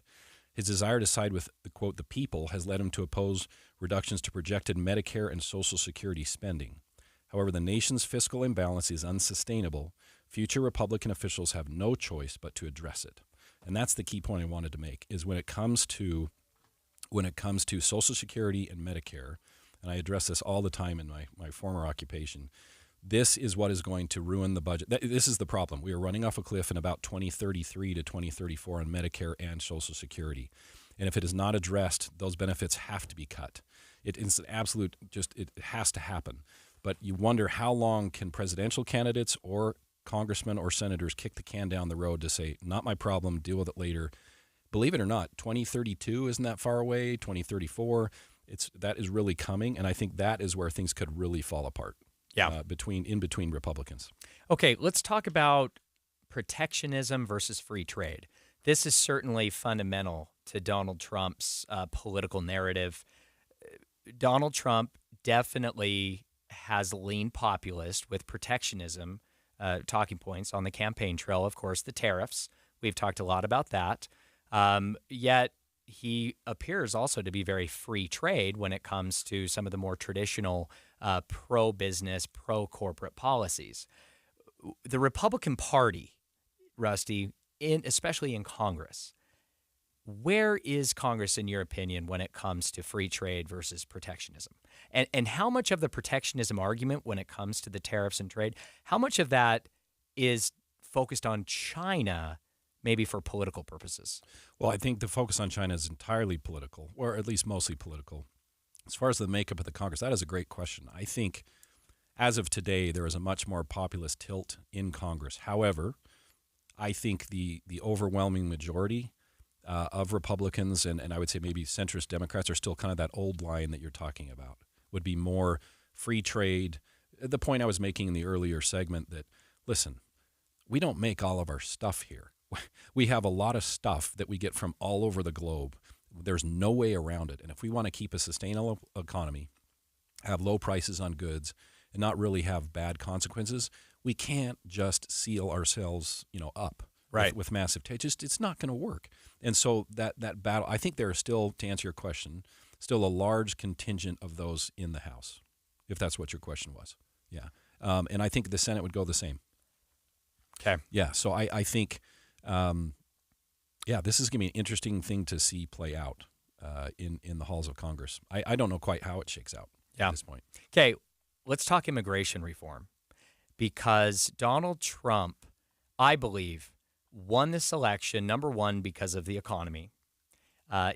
His desire to side with, quote, the people has led him to oppose reductions to projected Medicare and Social Security spending. However, the nation's fiscal imbalance is unsustainable. Future Republican officials have no choice but to address it. And that's the key point I wanted to make, is when it comes to Social Security and Medicare, and I address this all the time in my former occupation, this is what is going to ruin the budget. This is the problem. We are running off a cliff in about 2033 to 2034 on Medicare and Social Security. And if it is not addressed, those benefits have to be cut. It's an absolute, it has to happen. But you wonder how long can presidential candidates or congressmen or senators kick the can down the road to say, not my problem, deal with it later. Believe it or not, 2032 isn't that far away, 2034. That is really coming, and I think that is where things could really fall apart. Yeah, in between Republicans. Okay, let's talk about protectionism versus free trade. This is certainly fundamental to Donald Trump's political narrative. Donald Trump definitely has leaned populist with protectionism talking points on the campaign trail. Of course, the tariffs. We've talked a lot about that. Yet he appears also to be very free trade when it comes to some of the more traditional pro-business, pro-corporate policies. The Republican Party, Rusty, especially in Congress, where is Congress, in your opinion, when it comes to free trade versus protectionism? And how much of the protectionism argument when it comes to the tariffs and trade, how much of that is focused on China, maybe for political purposes? Well, I think the focus on China is entirely political, or at least mostly political. As far as the makeup of the Congress, that is a great question. I think as of today, there is a much more populist tilt in Congress. However, I think the overwhelming majority of Republicans and I would say maybe centrist Democrats are still kind of that old line that you're talking about, would be more free trade. The point I was making in the earlier segment that, listen, we don't make all of our stuff here. We have a lot of stuff that we get from all over the globe. There's no way around it. And if we want to keep a sustainable economy, have low prices on goods, and not really have bad consequences, we can't just seal ourselves, up with massive it's not going to work. And so that battle, I think there are still, to answer your question, still a large contingent of those in the House, if that's what your question was. Yeah. And I think the Senate would go the same. Okay. Yeah. So I think, this is going to be an interesting thing to see play out in the halls of Congress. I don't know quite how it shakes out at this point. Okay. Let's talk immigration reform, because Donald Trump, I believe, won this election, number one, because of the economy.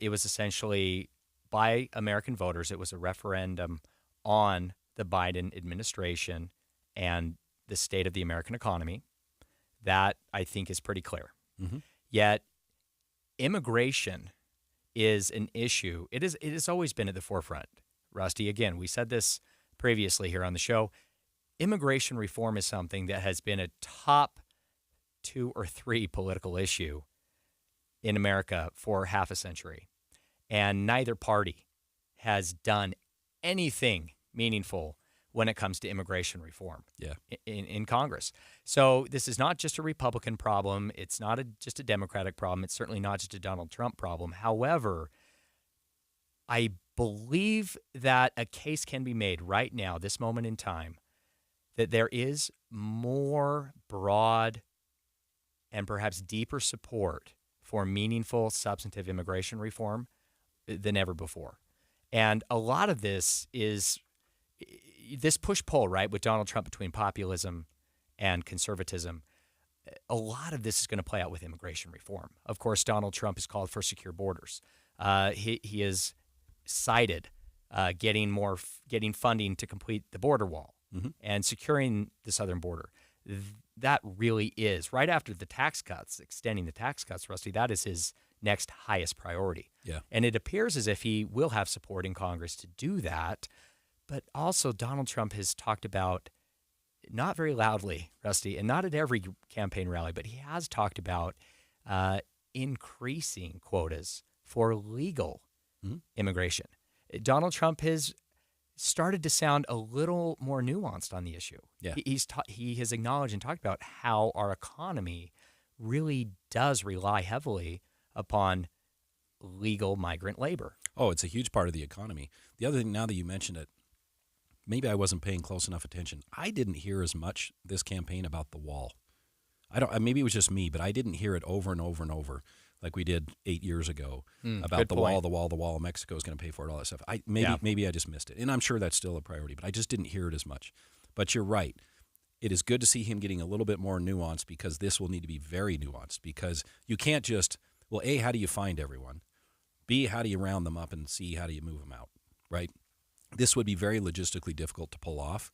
It was essentially, by American voters, it was a referendum on the Biden administration and the state of the American economy. That, I think, is pretty clear. Mm-hmm. Yet, immigration is an issue. It has always been at the forefront, Rusty. Again, we said this previously here on the show. Immigration reform is something that has been a top 2 or 3 political issue in America for half a century. And neither party has done anything meaningful when it comes to immigration reform in Congress. So this is not just a Republican problem. It's not just a Democratic problem. It's certainly not just a Donald Trump problem. However, I believe that a case can be made right now, this moment in time, that there is more broad and perhaps deeper support for meaningful, substantive immigration reform than ever before. And a lot of this is this push-pull, right, with Donald Trump between populism and conservatism. A lot of this is going to play out with immigration reform. Of course, Donald Trump has called for secure borders. He has cited getting funding to complete the border wall and securing the southern border. That really is, right after the tax cuts, extending the tax cuts, Rusty, that is his next highest priority. Yeah. And it appears as if he will have support in Congress to do that. But also Donald Trump has talked about, not very loudly, Rusty, and not at every campaign rally, but he has talked about increasing quotas for legal immigration. Donald Trump has started to sound a little more nuanced on the issue. Yeah. He has acknowledged and talked about how our economy really does rely heavily upon legal migrant labor. Oh, it's a huge part of the economy. The other thing, now that you mentioned it, maybe I wasn't paying close enough attention. I didn't hear as much this campaign about the wall. Maybe it was just me, but I didn't hear it over and over and over like we did 8 years ago about the wall. Mexico is going to pay for it, all that stuff. Maybe I just missed it. And I'm sure that's still a priority, but I just didn't hear it as much. But you're right. It is good to see him getting a little bit more nuanced, because this will need to be very nuanced, because you can't just, well, A, how do you find everyone? B, how do you round them up? And C, how do you move them out, right? This would be very logistically difficult to pull off.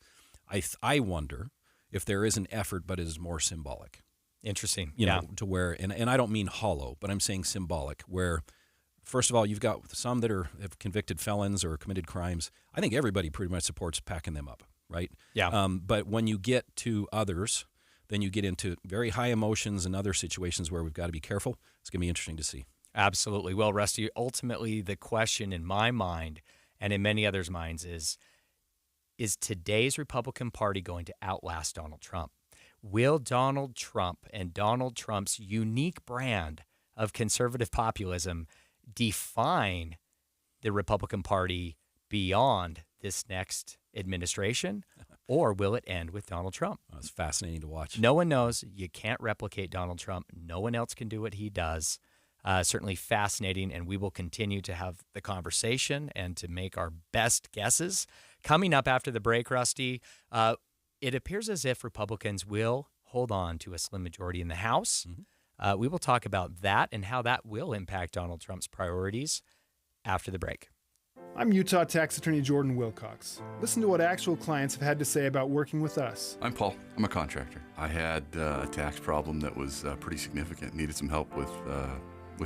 I wonder if there is an effort, but it is more symbolic. Interesting. You know, to where, and I don't mean hollow, but I'm saying symbolic, where, first of all, you've got some that have convicted felons or committed crimes. I think everybody pretty much supports packing them up, right? Yeah. But when you get to others, then you get into very high emotions and other situations where we've got to be careful. It's going to be interesting to see. Absolutely. Well, Rusty, ultimately the question in my mind and in many others' minds is today's Republican Party going to outlast Donald Trump? Will Donald Trump and Donald Trump's unique brand of conservative populism define the Republican Party beyond this next administration, or will it end with Donald Trump? Oh, it's fascinating to watch. No one knows. You can't replicate Donald Trump. No one else can do what he does. Certainly fascinating, and we will continue to have the conversation and to make our best guesses. Coming up after the break, Rusty, it appears as if Republicans will hold on to a slim majority in the House. We will talk about that and how that will impact Donald Trump's priorities after the break. I'm Utah Tax Attorney Jordan Wilcox. Listen to what actual clients have had to say about working with us. I'm Paul. I'm a contractor. I had a tax problem that was pretty significant. Needed some help with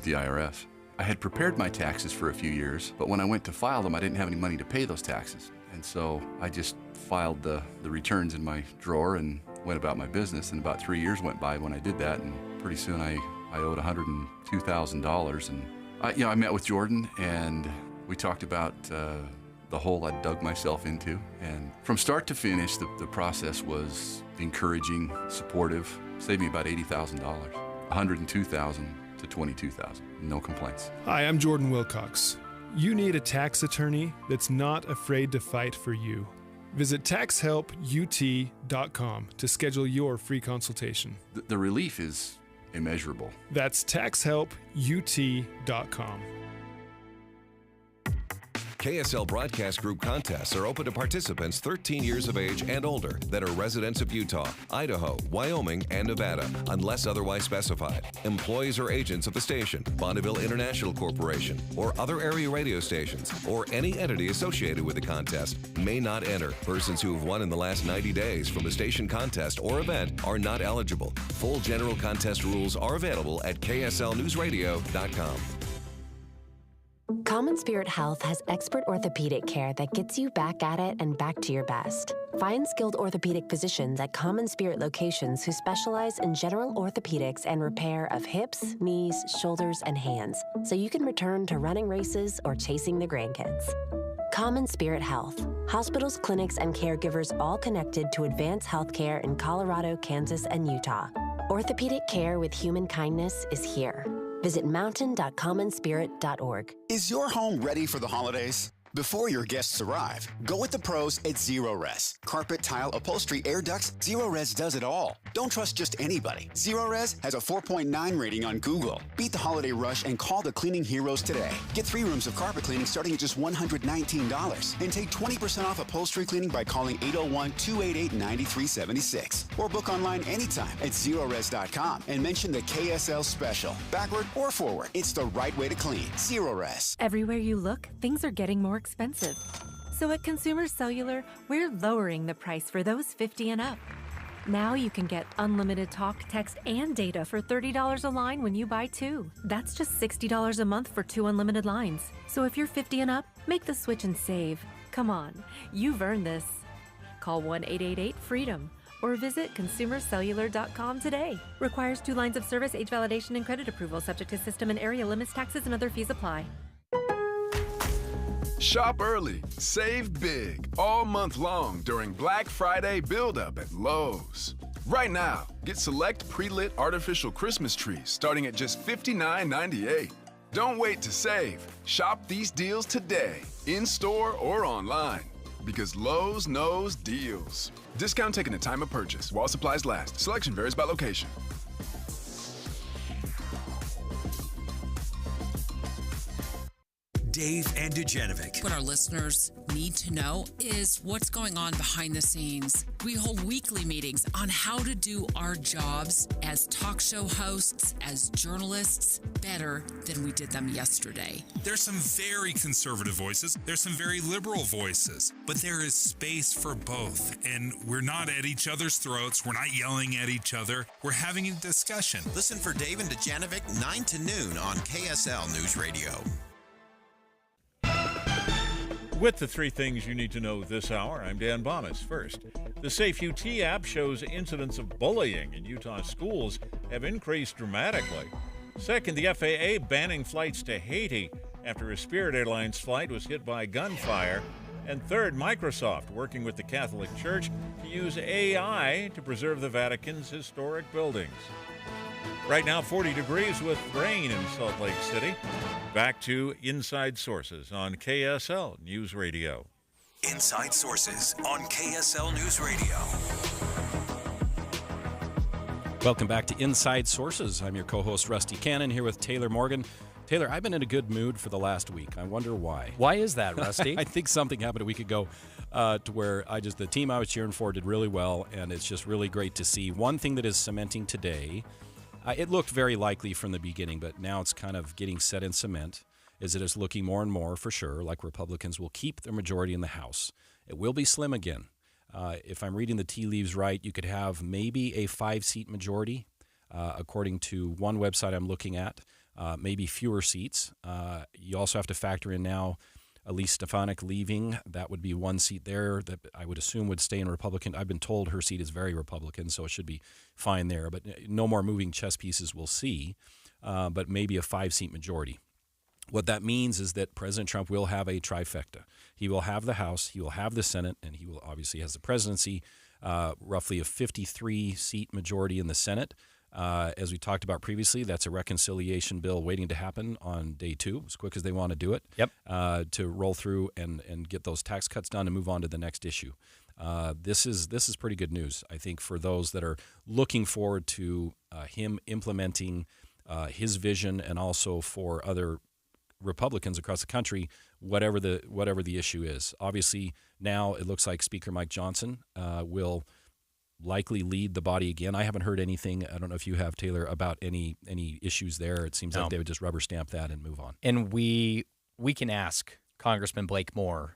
the IRS. I had prepared my taxes for a few years, but when I went to file them, I didn't have any money to pay those taxes. And so I just filed the returns in my drawer and went about my business. And about 3 years went by when I did that, and pretty soon I owed $102,000. And I met with Jordan, and we talked about the hole I dug myself into. And from start to finish, the process was encouraging, supportive, saved me about $80,000, $102,000 to $22,000. No complaints. Hi, I'm Jordan Wilcox. You need a tax attorney that's not afraid to fight for you. Visit taxhelput.com to schedule your free consultation. The relief is immeasurable. That's taxhelput.com. KSL Broadcast Group contests are open to participants 13 years of age and older that are residents of Utah, Idaho, Wyoming, and Nevada, unless otherwise specified. Employees or agents of the station, Bonneville International Corporation, or other area radio stations, or any entity associated with the contest may not enter. Persons who have won in the last 90 days from a station contest or event are not eligible. Full general contest rules are available at kslnewsradio.com. Common Spirit Health has expert orthopedic care that gets you back at it and back to your best. Find skilled orthopedic physicians at Common Spirit locations who specialize in general orthopedics and repair of hips, knees, shoulders, and hands, so you can return to running races or chasing the grandkids. Common Spirit Health. Hospitals, clinics, and caregivers all connected to advance healthcare in Colorado, Kansas, and Utah. Orthopedic care with human kindness is here. Visit mountain.commonspirit.org. Is your home ready for the holidays? Before your guests arrive, go with the pros at ZeroRez. Carpet, tile, upholstery, air ducts, ZeroRez does it all. Don't trust just anybody. ZeroRez has a 4.9 rating on Google. Beat the holiday rush and call the cleaning heroes today. Get 3 rooms of carpet cleaning starting at just $119. And take 20% off upholstery cleaning by calling 801-288-9376. Or book online anytime at ZeroRez.com and mention the KSL special. Backward or forward, it's the right way to clean. ZeroRez. Everywhere you look, things are getting more expensive. So at Consumer Cellular, we're lowering the price for those 50 and up. Now you can get unlimited talk, text, and data for $30 a line when you buy 2. That's just $60 a month for 2 unlimited lines. So if you're 50 and up, make the switch and save. Come on, you've earned this. Call 1-888-FREEDOM or visit consumercellular.com today. Requires 2 lines of service, age validation, and credit approval, subject to system and area limits, taxes, and other fees apply. Shop early, save big, all month long during Black Friday build-up at Lowe's. Right now, get select pre-lit artificial Christmas trees starting at just $59.98. Don't wait to save. Shop these deals today, in-store or online, because Lowe's knows deals. Discount taken at time of purchase while supplies last. Selection varies by location. Dave and Dujanovic. What our listeners need to know is what's going on behind the scenes. We hold weekly meetings on how to do our jobs as talk show hosts, as journalists, better than we did them yesterday. There's some very conservative voices. There's some very liberal voices. But there is space for both. And we're not at each other's throats. We're not yelling at each other. We're having a discussion. Listen for Dave and Dujanovic 9 to noon on KSL News Radio. With the 3 things you need to know this hour, I'm Dan Bomas. First, the Safe UT app shows incidents of bullying in Utah schools have increased dramatically. Second, the FAA banning flights to Haiti after a Spirit Airlines flight was hit by gunfire. And third, Microsoft working with the Catholic Church to use AI to preserve the Vatican's historic buildings. Right now, 40 degrees with rain in Salt Lake City. Back to Inside Sources on KSL News Radio. Inside Sources on KSL News Radio. Welcome back to Inside Sources. I'm your co-host, Rusty Cannon, here with Taylor Morgan. Taylor, I've been in a good mood for the last week. I wonder why. Why is that, Rusty? I think something happened a week ago to where the team I was cheering for did really well, and it's just really great to see. One thing that is cementing today, it looked very likely from the beginning, but now it's kind of getting set in cement, is it is looking more and more for sure like Republicans will keep their majority in the House. It will be slim again. If I'm reading the tea leaves right, you could have maybe a 5-seat majority, according to one website I'm looking at, maybe fewer seats. You also have to factor in now Elise Stefanik leaving. That would be 1 seat there that I would assume would stay in Republican. I've been told her seat is very Republican, so it should be fine there. But no more moving chess pieces we'll see, but maybe a 5-seat majority. What that means is that President Trump will have a trifecta. He will have the House, he will have the Senate, and he will obviously has the presidency, roughly a 53-seat majority in the Senate. As we talked about previously, that's a reconciliation bill waiting to happen on day 2, as quick as they want to do it. Yep. To roll through and get those tax cuts done and move on to the next issue. This is pretty good news, I think, for those that are looking forward to him implementing his vision, and also for other Republicans across the country, whatever the issue is. Obviously, now it looks like Speaker Mike Johnson will likely lead the body again. I haven't heard anything, I don't know if you have, Taylor, about any issues there. It seems like they would just rubber stamp that and move on. And we can ask Congressman Blake Moore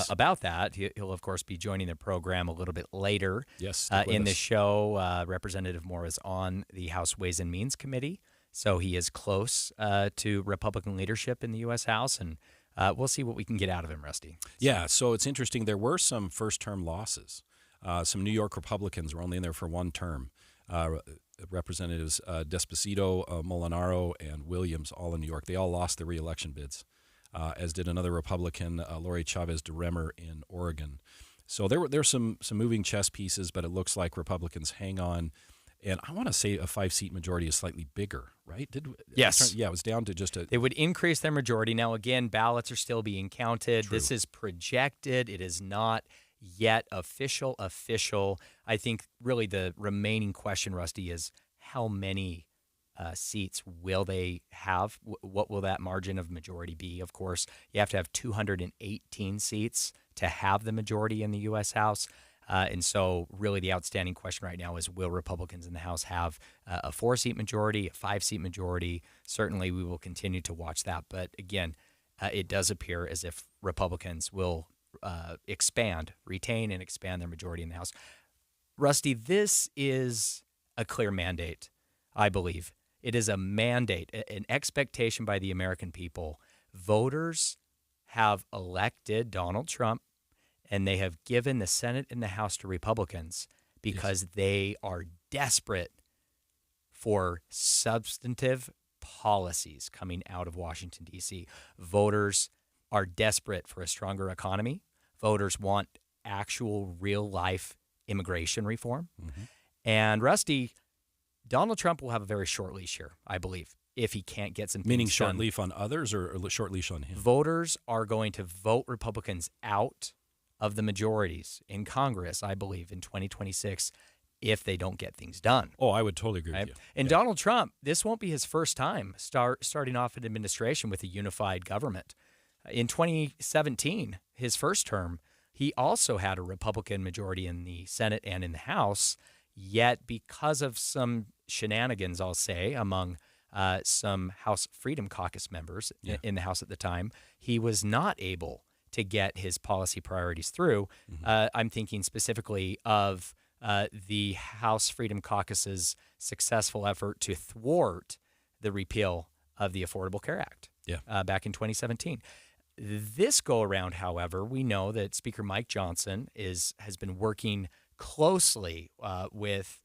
about that. He'll, of course, be joining the program a little bit later. Yes, in the show, Representative Moore is on the House Ways and Means Committee, so he is close to Republican leadership in the U.S. House, and we'll see what we can get out of him, Rusty. Yeah, so it's interesting. There were some first-term losses. Some New York Republicans were only in there for one term. Representatives Despacito, Molinaro, and Williams, all in New York. They all lost their re-election bids, as did another Republican, Lori Chavez DeRemer in Oregon. So there's some moving chess pieces, but it looks like Republicans hang on. And I want to say a 5-seat majority is slightly bigger, right? Yes. Yeah, it was down to just a... They would increase their majority. Now, again, ballots are still being counted. True. This is projected. It is not yet official. I think really the remaining question, Rusty, is how many seats will they have? What will that margin of majority be? Of course, you have to have 218 seats to have the majority in the U.S. House. And so really the outstanding question right now is, will Republicans in the House have a 4-seat majority, a 5-seat majority? Certainly we will continue to watch that. But again, it does appear as if Republicans will retain and expand their majority in the House. Rusty, this is a clear mandate, I believe. It is a mandate, an expectation by the American people. Voters have elected Donald Trump, and they have given the Senate and the House to Republicans because they are desperate for substantive policies coming out of Washington, D.C. Voters are desperate for a stronger economy. Voters want actual real-life immigration reform. Mm-hmm. And, Rusty, Donald Trump will have a very short leash here, I believe, if he can't get some things Meaning short done. leash on others or short leash on him? Voters are going to vote Republicans out of the majorities in Congress, I believe, in 2026 if they don't get things done. Oh, I would totally agree with you. And Donald Trump, this won't be his first time starting off an administration with a unified government. In 2017, his first term, he also had a Republican majority in the Senate and in the House, yet because of some shenanigans, I'll say, among some House Freedom Caucus members in the House at the time, he was not able to get his policy priorities through. Mm-hmm. I'm thinking specifically of the House Freedom Caucus's successful effort to thwart the repeal of the Affordable Care Act back in 2017. This go-around, however, we know that Speaker Mike Johnson has been working closely with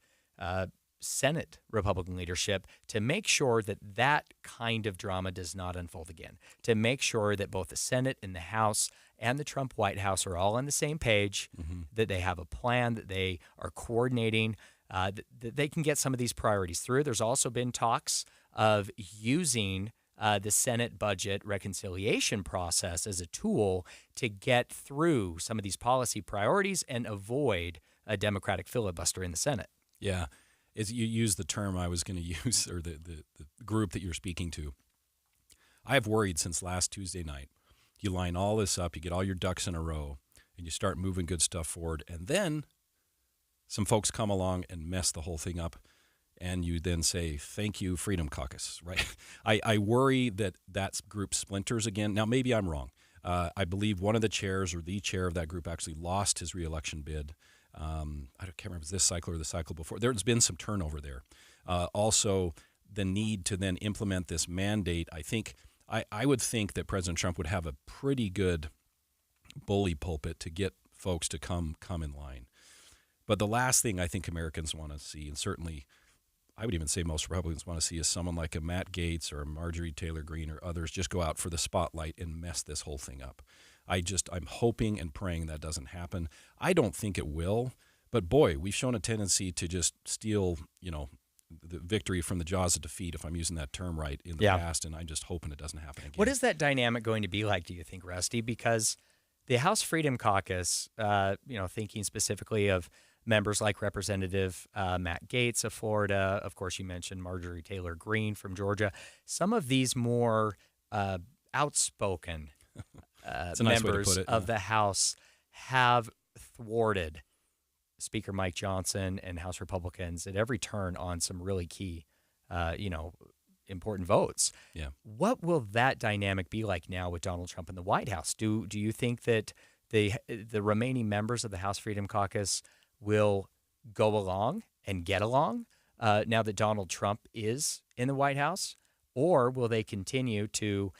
Senate Republican leadership to make sure that kind of drama does not unfold again, to make sure that both the Senate and the House and the Trump White House are all on the same page, that they have a plan, that they are coordinating, that they can get some of these priorities through. There's also been talks of using the Senate budget reconciliation process as a tool to get through some of these policy priorities and avoid a Democratic filibuster in the Senate. Yeah. As you use the term I was going to use, or the group that you're speaking to, I have worried since last Tuesday night. You line all this up, you get all your ducks in a row, and you start moving good stuff forward, and then some folks come along and mess the whole thing up, and you then say, thank you, Freedom Caucus, right? I worry that group splinters again. Now, maybe I'm wrong. I believe one of the chairs or the chair of that group actually lost his reelection bid. I can't remember if it was this cycle or the cycle before. There's been some turnover there. Also, the need to then implement this mandate. I would think that President Trump would have a pretty good bully pulpit to get folks to come in line. But the last thing I think Americans want to see, and certainly I would even say most Republicans want to see, is someone like a Matt Gaetz or a Marjorie Taylor Greene or others just go out for the spotlight and mess this whole thing up. I'm hoping and praying that doesn't happen. I don't think it will, but boy, we've shown a tendency to just steal, the victory from the jaws of defeat, if I'm using that term right, in the past, and I'm just hoping it doesn't happen again. What is that dynamic going to be like, do you think, Rusty? Because the House Freedom Caucus, thinking specifically of members like Representative Matt Gaetz of Florida, of course you mentioned Marjorie Taylor Greene from Georgia, some of these more outspoken It's a nice way to members put it, of the House have thwarted Speaker Mike Johnson and House Republicans at every turn on some really key, important votes. Yeah. What will that dynamic be like now with Donald Trump in the White House? Do you think that the remaining members of the House Freedom Caucus will go along and get along now that Donald Trump is in the White House? Or will they continue to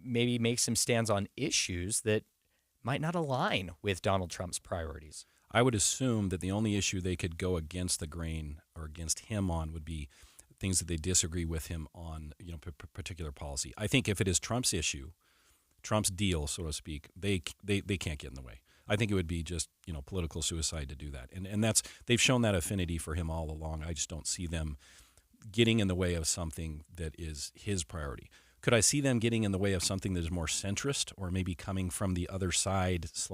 maybe make some stands on issues that might not align with Donald Trump's priorities? I would assume that the only issue they could go against the grain or against him on would be things that they disagree with him on, particular policy. I think if it is Trump's issue, Trump's deal, so to speak, they can't get in the way. I think it would be just, political suicide to do that. And that's, they've shown that affinity for him all along. I just don't see them getting in the way of something that is his priority. Could I see them getting in the way of something that is more centrist, or maybe coming from the other side /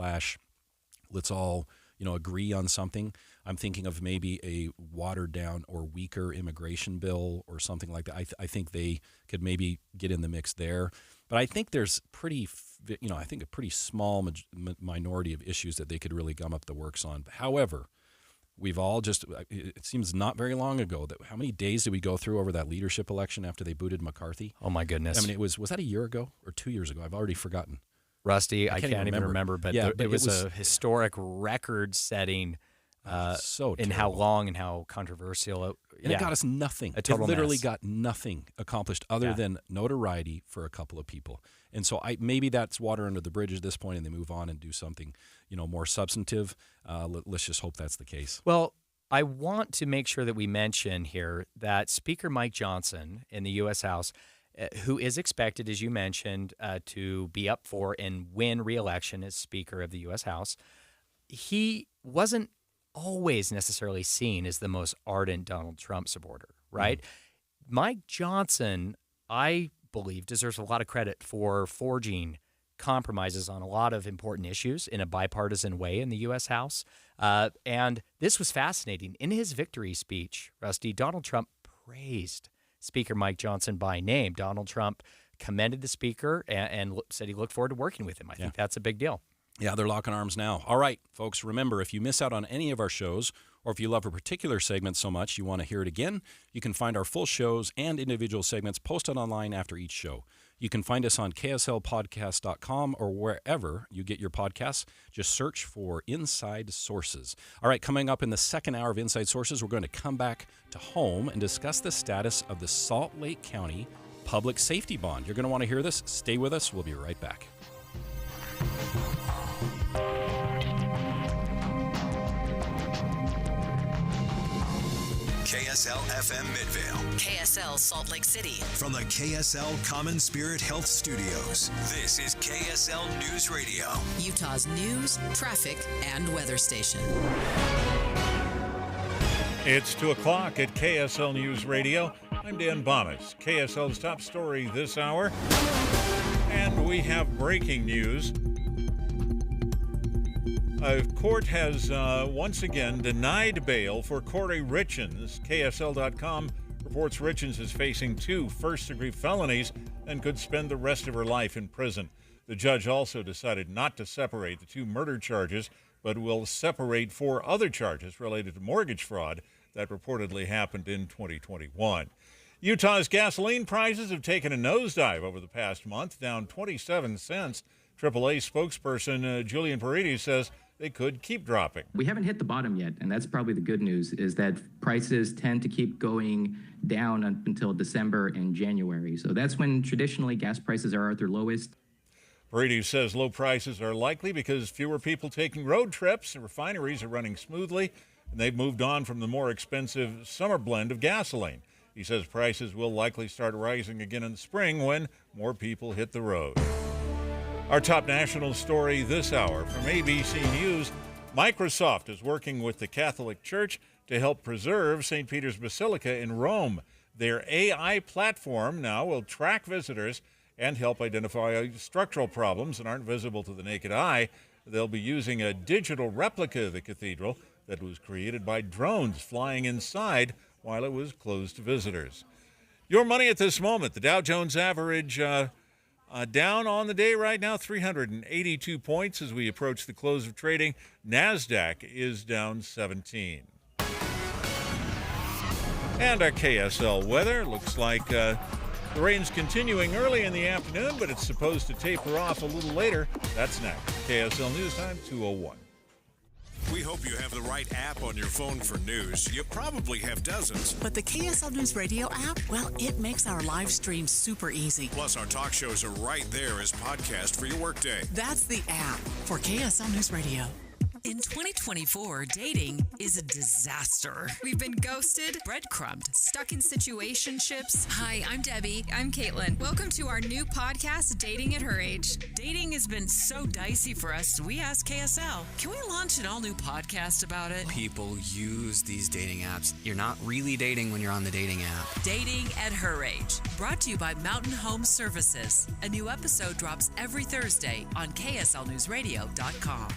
let's all, agree on something? I'm thinking of maybe a watered down or weaker immigration bill or something like that. I think they could maybe get in the mix there. But I think there's a pretty small minority of issues that they could really gum up the works on. However, we've all it seems not very long ago that how many days did we go through over that leadership election after they booted McCarthy? Oh, my goodness. I mean, was that a year ago or 2 years ago? I've already forgotten. Rusty, I can't even remember, but, yeah, it was a historic record-setting in how long and how controversial. It got us nothing. A total It literally mess. got nothing accomplished other than notoriety for a couple of people. And so maybe that's water under the bridge at this point, and they move on and do something, more substantive. Let's just hope that's the case. Well, I want to make sure that we mention here that Speaker Mike Johnson in the U.S. House, who is expected, as you mentioned, to be up for and win re-election as Speaker of the U.S. House, he wasn't always necessarily seen as the most ardent Donald Trump supporter, right? Mike Johnson, I believe, deserves a lot of credit for forging compromises on a lot of important issues in a bipartisan way in the U.S. House. And this was fascinating. In his victory speech, Rusty, Donald Trump praised Speaker Mike Johnson by name. Donald Trump commended the Speaker and said he looked forward to working with him. I think that's a big deal. Yeah, they're locking arms now. All right, folks, remember, if you miss out on any of our shows, or if you love a particular segment so much you want to hear it again, you can find our full shows and individual segments posted online after each show. You can find us on kslpodcast.com or wherever you get your podcasts. Just search for Inside Sources. All right, coming up in the second hour of Inside Sources, we're going to come back to home and discuss the status of the Salt Lake County Public Safety Bond. You're going to want to hear this. Stay with us. We'll be right back. KSL FM Midvale. KSL Salt Lake City. From the KSL Common Spirit Health Studios, this is KSL News Radio. Utah's news, traffic, and weather station. It's 2 o'clock at KSL News Radio. I'm Dan Bomas. KSL's top story this hour. And we have breaking news. A court has once again denied bail for Corey Richens. KSL.com reports Richens is facing 2 first-degree felonies and could spend the rest of her life in prison. The judge also decided not to separate the 2 murder charges, but will separate 4 other charges related to mortgage fraud that reportedly happened in 2021. Utah's gasoline prices have taken a nosedive over the past month, down 27 cents. AAA spokesperson Julian Paredes says they could keep dropping. We haven't hit the bottom yet, and that's probably the good news, is that prices tend to keep going down until December and January. So that's when traditionally gas prices are at their lowest. Paredes says low prices are likely because fewer people taking road trips and refineries are running smoothly, and they've moved on from the more expensive summer blend of gasoline. He says prices will likely start rising again in the spring when more people hit the road. Our top national story this hour from ABC News, Microsoft is working with the Catholic Church to help preserve St. Peter's Basilica in Rome. Their AI platform now will track visitors and help identify structural problems that aren't visible to the naked eye. They'll be using a digital replica of the cathedral that was created by drones flying inside while it was closed to visitors. Your money at this moment, the Dow Jones average Down on the day right now, 382 points as we approach the close of trading. NASDAQ is down 17. And our KSL weather looks like the rain's continuing early in the afternoon, but it's supposed to taper off a little later. That's next. KSL News Time, 2:01. We hope you have the right app on your phone for news. You probably have dozens. But the KSL News Radio app, well, it makes our live stream super easy. Plus, our talk shows are right there as podcast for your workday. That's the app for KSL News Radio. In 2024, dating is a disaster. We've been ghosted, breadcrumbed, stuck in situationships. Hi, I'm Debbie. I'm Caitlin. Welcome to our new podcast, Dating at Her Age. Dating has been so dicey for us, we asked KSL, can we launch an all-new podcast about it? People use these dating apps. You're not really dating when you're on the dating app. Dating at Her Age, brought to you by Mountain Home Services. A new episode drops every Thursday on KSLNewsRadio.com.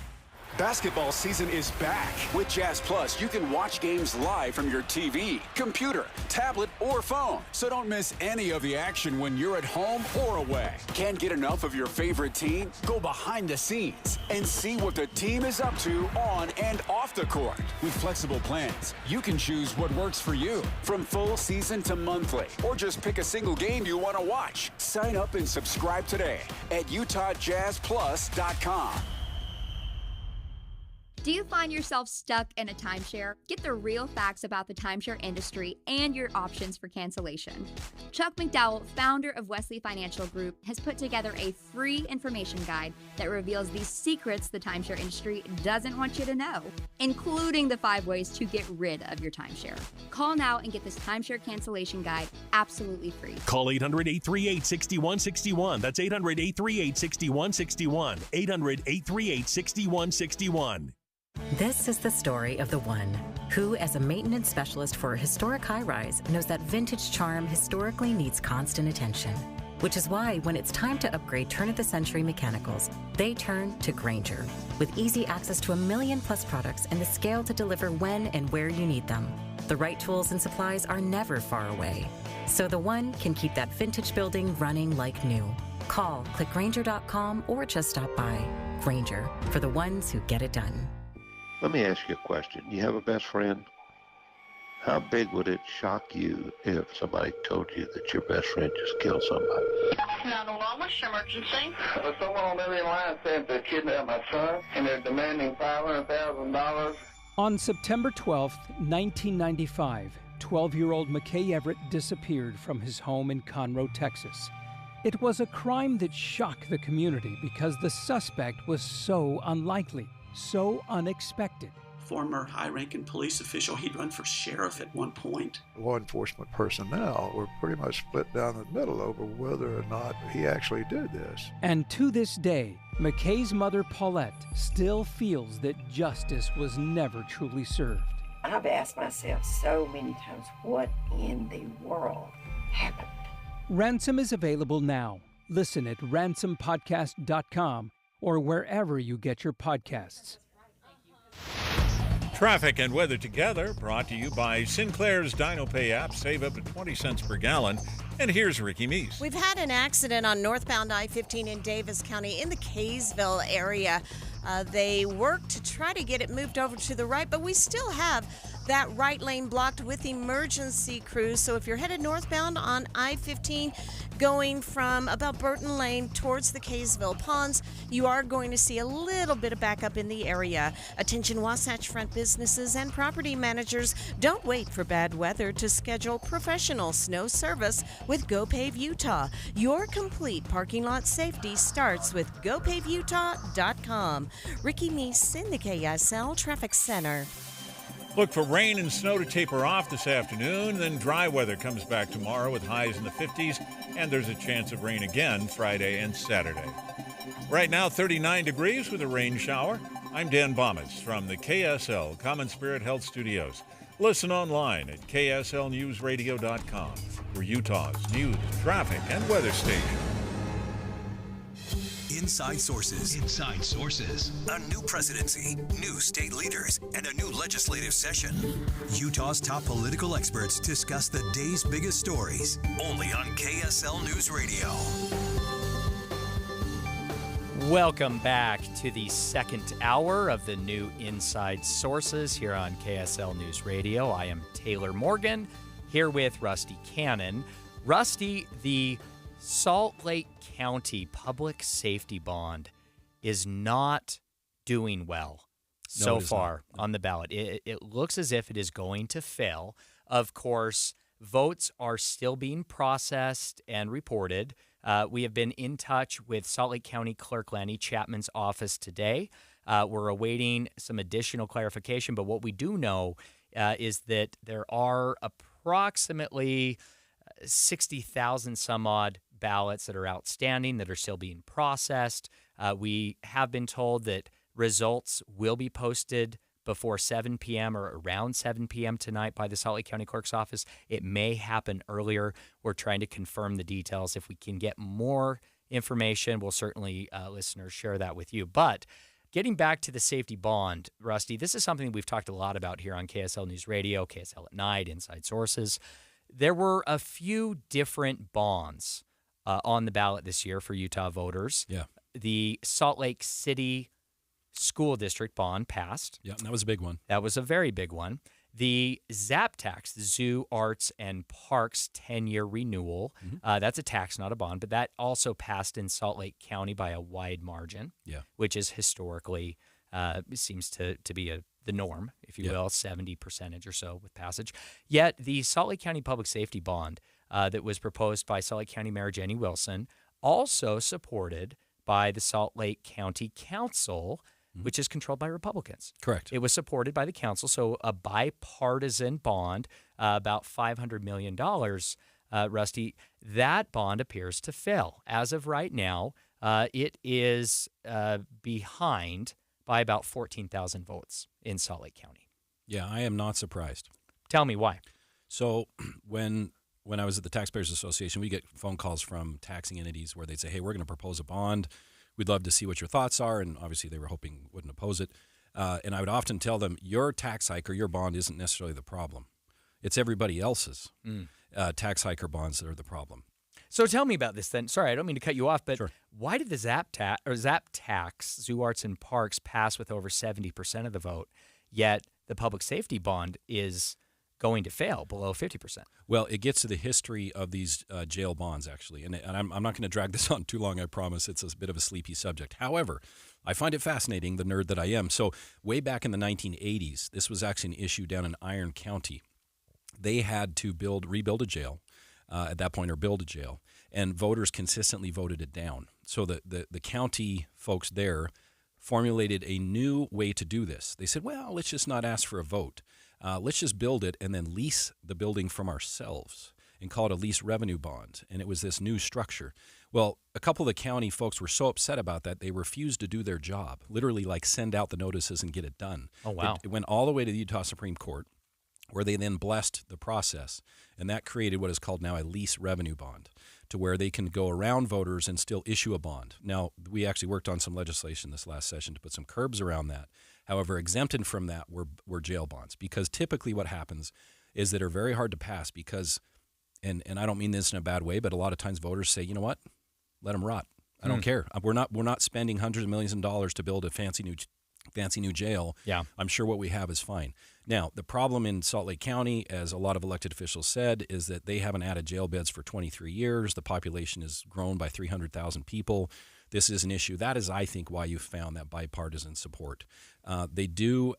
Basketball season is back. With Jazz Plus, you can watch games live from your TV, computer, tablet, or phone. So don't miss any of the action when you're at home or away. Can't get enough of your favorite team? Go behind the scenes and see what the team is up to on and off the court. With flexible plans, you can choose what works for you. From full season to monthly, or just pick a single game you want to watch. Sign up and subscribe today at UtahJazzPlus.com. Do you find yourself stuck in a timeshare? Get the real facts about the timeshare industry and your options for cancellation. Chuck McDowell, founder of Wesley Financial Group, has put together a free information guide that reveals the secrets the timeshare industry doesn't want you to know, including the 5 ways to get rid of your timeshare. Call now and get this timeshare cancellation guide absolutely free. Call 800-838-6161. That's 800-838-6161. 800-838-6161. This is the story of the one who, as a maintenance specialist for a historic high-rise, knows that vintage charm historically needs constant attention. Which is why, when it's time to upgrade turn-of-the-century mechanicals, they turn to Grainger. With easy access to 1 million-plus products and the scale to deliver when and where you need them. The right tools and supplies are never far away. So the one can keep that vintage building running like new. Call, click Grainger.com, or just stop by. Grainger, for the ones who get it done. Let me ask you a question. You have a best friend? How big would it shock you if somebody told you that your best friend just killed somebody? 911, what's your emergency? Someone on the other line said they kidnapped my son, and they're demanding $500,000. On September 12th, 1995, 12-year-old McKay Everett disappeared from his home in Conroe, Texas. It was a crime that shocked the community because the suspect was so unlikely. So unexpected. Former high-ranking police official, he'd run for sheriff at one point. Law enforcement personnel were pretty much split down the middle over whether or not he actually did this. And to this day, McKay's mother, Paulette, still feels that justice was never truly served. I've asked myself so many times, what in the world happened? Ransom is available now. Listen at ransompodcast.com or wherever you get your podcasts. Traffic and weather together, brought to you by Sinclair's DinoPay app. Save up to 20 cents per gallon. And here's Ricky Meese. We've had an accident on northbound I-15 in Davis County in the Kaysville area. They worked to try to get it moved over to the right, but we still have that right lane blocked with emergency crews. So if you're headed northbound on I-15 going from about Burton Lane towards the Kaysville Ponds, you are going to see a little bit of backup in the area. Attention Wasatch Front businesses and property managers, don't wait for bad weather to schedule professional snow service with GoPave Utah. Your complete parking lot safety starts with GoPaveUtah.com. Ricky Meese in the KSL Traffic Center. Look for rain and snow to taper off this afternoon, then dry weather comes back tomorrow with highs in the 50s, and there's a chance of rain again Friday and Saturday. Right now, 39 degrees with a rain shower. I'm Dan Bomitz from the KSL Common Spirit Health Studios. Listen online at KSLNewsRadio.com for Utah's news, traffic, and weather station. Inside Sources. Inside Sources. A new presidency, new state leaders, and a new legislative session. Utah's top political experts discuss the day's biggest stories. Only on KSL News Radio. Welcome back to the second hour of the new Inside Sources here on KSL News Radio. I am Taylor Morgan here with Rusty Cannon. Rusty, the Salt Lake County Public Safety Bond is not doing well so far on the ballot. It looks as if it is going to fail. Of course, votes are still being processed and reported. We have been in touch with Salt Lake County Clerk Lanny Chapman's office today. We're awaiting some additional clarification, but what we do know is that there are approximately 60,000 some odd ballots that are outstanding that are still being processed. We have been told that results will be posted before 7 p.m. or around 7 p.m. tonight by the Salt Lake County Clerk's office. It may happen earlier. We're trying to confirm the details. If we can get more information, we'll certainly, listeners, share that with you. But getting back to the safety bond, Rusty, this is something we've talked a lot about here on KSL News Radio, KSL at Night, Inside Sources. There were a few different bonds on the ballot this year for Utah voters. Yeah. The Salt Lake City School District bond passed. Yeah, that was a big one. That was a very big one. The ZAP tax, the Zoo, Arts, and Parks 10-year renewal, that's a tax, not a bond, but that also passed in Salt Lake County by a wide margin, which is historically seems to be the norm, if you will, 70% or so with passage. Yet the Salt Lake County Public Safety Bond that was proposed by Salt Lake County Mayor Jenny Wilson, also supported by the Salt Lake County Council, which is controlled by Republicans. Correct. It was supported by the council, so a bipartisan bond, about $500 million, Rusty. That bond appears to fail. As of right now, it is behind by about 14,000 votes in Salt Lake County. Yeah, I am not surprised. Tell me why. So when I was at the Taxpayers Association, we get phone calls from taxing entities where they'd say, hey, we're going to propose a bond. We'd love to see what your thoughts are. And obviously they were hoping wouldn't oppose it. And I would often tell them, your tax hike or your bond isn't necessarily the problem. It's everybody else's tax hike or bonds that are the problem. So tell me about this then. Sorry, I don't mean to cut you off, but why did the ZAP tax, Zoo, Arts, and Parks, pass with over 70% of the vote, yet the public safety bond is going to fail below 50%? Well, it gets to the history of these jail bonds, actually. And I'm not going to drag this on too long, I promise. It's a bit of a sleepy subject. However, I find it fascinating, the nerd that I am. So way back in the 1980s, this was actually an issue down in Iron County. They had to rebuild a jail at that point, or build a jail. And voters consistently voted it down. So the county folks there formulated a new way to do this. They said, well, let's just not ask for a vote. Let's just build it and then lease the building from ourselves and call it a lease revenue bond. And it was this new structure. Well, a couple of the county folks were so upset about that, they refused to do their job, literally like send out the notices and get it done. Oh, wow. It went all the way to the Utah Supreme Court, where they then blessed the process. And that created what is called now a lease revenue bond, to where they can go around voters and still issue a bond. Now, we actually worked on some legislation this last session to put some curbs around that. However, exempted from that were jail bonds, because typically what happens is that are very hard to pass because, and I don't mean this in a bad way, but a lot of times voters say, you know what, let them rot. I don't care. We're not spending hundreds of millions of dollars to build a fancy new jail. Yeah. I'm sure what we have is fine. Now, the problem in Salt Lake County, as a lot of elected officials said, is that they haven't added jail beds for 23 years. The population has grown by 300,000 people. This is an issue. That is, I think, why you found that bipartisan support. They do,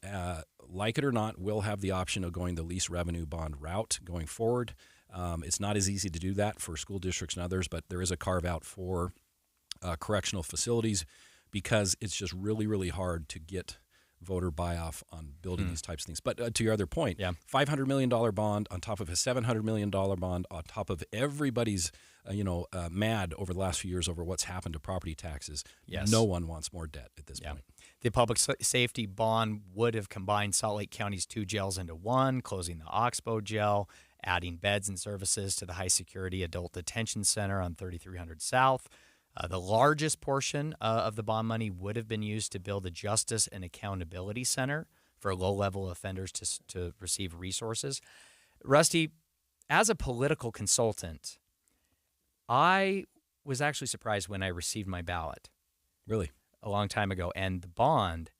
like it or not, will have the option of going the lease revenue bond route going forward. It's not as easy to do that for school districts and others, but there is a carve-out for correctional facilities, because it's just really, really hard to get voter buy-off on building these types of things. But to your other point, $500 million bond on top of a $700 million bond on top of everybody's, mad over the last few years over what's happened to property taxes. Yes. No one wants more debt at this point. The public safety bond would have combined Salt Lake County's two jails into one, closing the Oxbow jail, adding beds and services to the high-security adult detention center on 3300 South. The largest portion of the bond money would have been used to build a Justice and Accountability Center for low-level offenders to receive resources. Rusty, as a political consultant, I was actually surprised when I received my ballot. Really? a long time ago, and the bond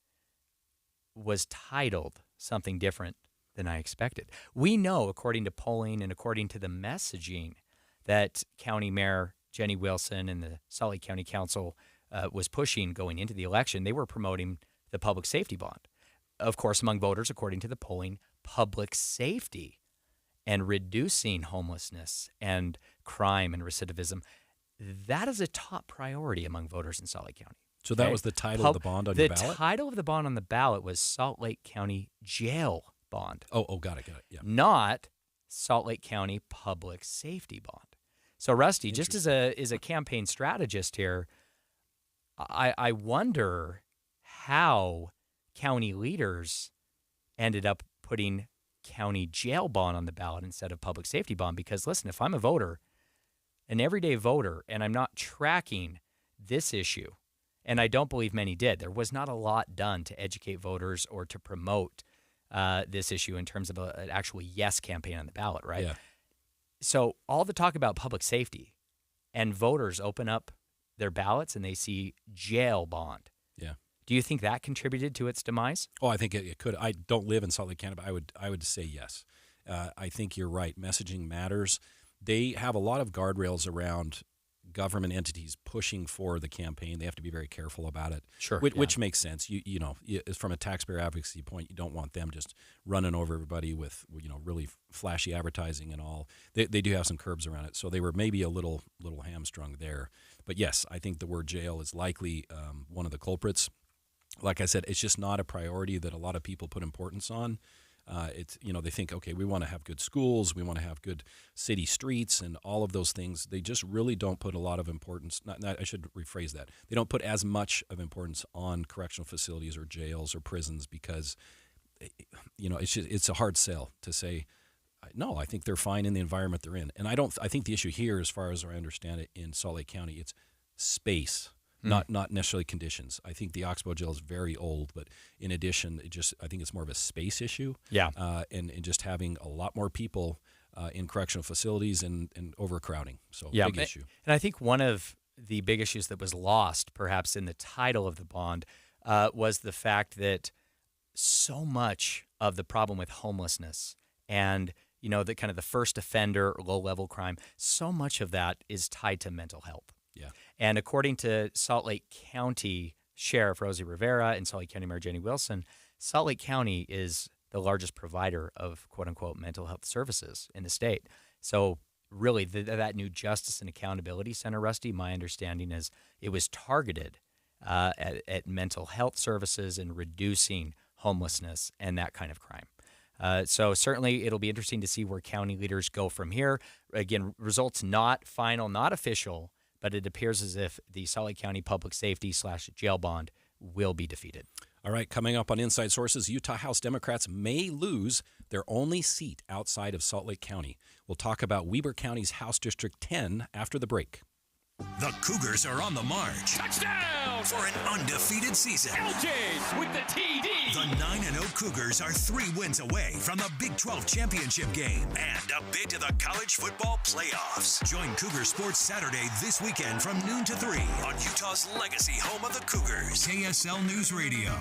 was titled something different than I expected. We know, according to polling and according to the messaging that County Mayor Jenny Wilson and the Salt Lake County Council was pushing going into the election, they were promoting the public safety bond. Of course, among voters, according to the polling, public safety and reducing homelessness and crime and recidivism, that is a top priority among voters in Salt Lake County. So that was the title of the bond on your ballot? The title of the bond on the ballot was Salt Lake County Jail Bond. Oh, got it. Yeah. Not Salt Lake County Public Safety Bond. So, Rusty, just as a campaign strategist here, I wonder how county leaders ended up putting county jail bond on the ballot instead of public safety bond. Because, listen, if I'm a voter, an everyday voter, and I'm not tracking this issue, and I don't believe many did, there was not a lot done to educate voters or to promote this issue in terms of an actual yes campaign on the ballot, right? Yeah. So all the talk about public safety, and voters open up their ballots and they see jail bond. Yeah. Do you think that contributed to its demise? Oh, I think it could. I don't live in Salt Lake County, but I would say yes. I think you're right. Messaging matters. They have a lot of guardrails around government entities pushing for the campaign. They have to be very careful about it. Sure. Which makes sense. You know, from a taxpayer advocacy point, you don't want them just running over everybody with, really flashy advertising and all. They do have some curbs around it. So they were maybe a little hamstrung there. But yes, I think the word jail is likely one of the culprits. Like I said, it's just not a priority that a lot of people put importance on. It's they think, okay, we want to have good schools, we want to have good city streets, and all of those things. They just really don't put a lot of importance. I should rephrase that. They don't put as much of importance on correctional facilities or jails or prisons because, it's a hard sell to say, no, I think they're fine in the environment they're in. And I think the issue here, as far as I understand it, in Salt Lake County, it's space. Not necessarily conditions. I think the Oxbow jail is very old, but in addition, I think it's more of a space issue. Yeah. And just having a lot more people in correctional facilities and overcrowding. So big issue. And I think one of the big issues that was lost, perhaps in the title of the bond, was the fact that so much of the problem with homelessness and the kind of the first offender, low-level crime, so much of that is tied to mental health. Yeah. And according to Salt Lake County Sheriff Rosie Rivera and Salt Lake County Mayor Jenny Wilson, Salt Lake County is the largest provider of quote-unquote mental health services in the state. So really that new Justice and Accountability Center, Rusty, my understanding is it was targeted at mental health services and reducing homelessness and that kind of crime. So certainly it'll be interesting to see where county leaders go from here. Again, results not final, not official, but it appears as if the Salt Lake County Public Safety / jail bond will be defeated. All right, coming up on Inside Sources, Utah House Democrats may lose their only seat outside of Salt Lake County. We'll talk about Weber County's House District 10 after the break. The Cougars are on the march. Touchdown! For an undefeated season. LJ's with the TD. The 9-0 Cougars are 3 wins away from the Big 12 championship game and a bid to the college football playoffs. Join Cougar Sports Saturday this weekend from noon to 3 on Utah's legacy home of the Cougars. KSL News Radio.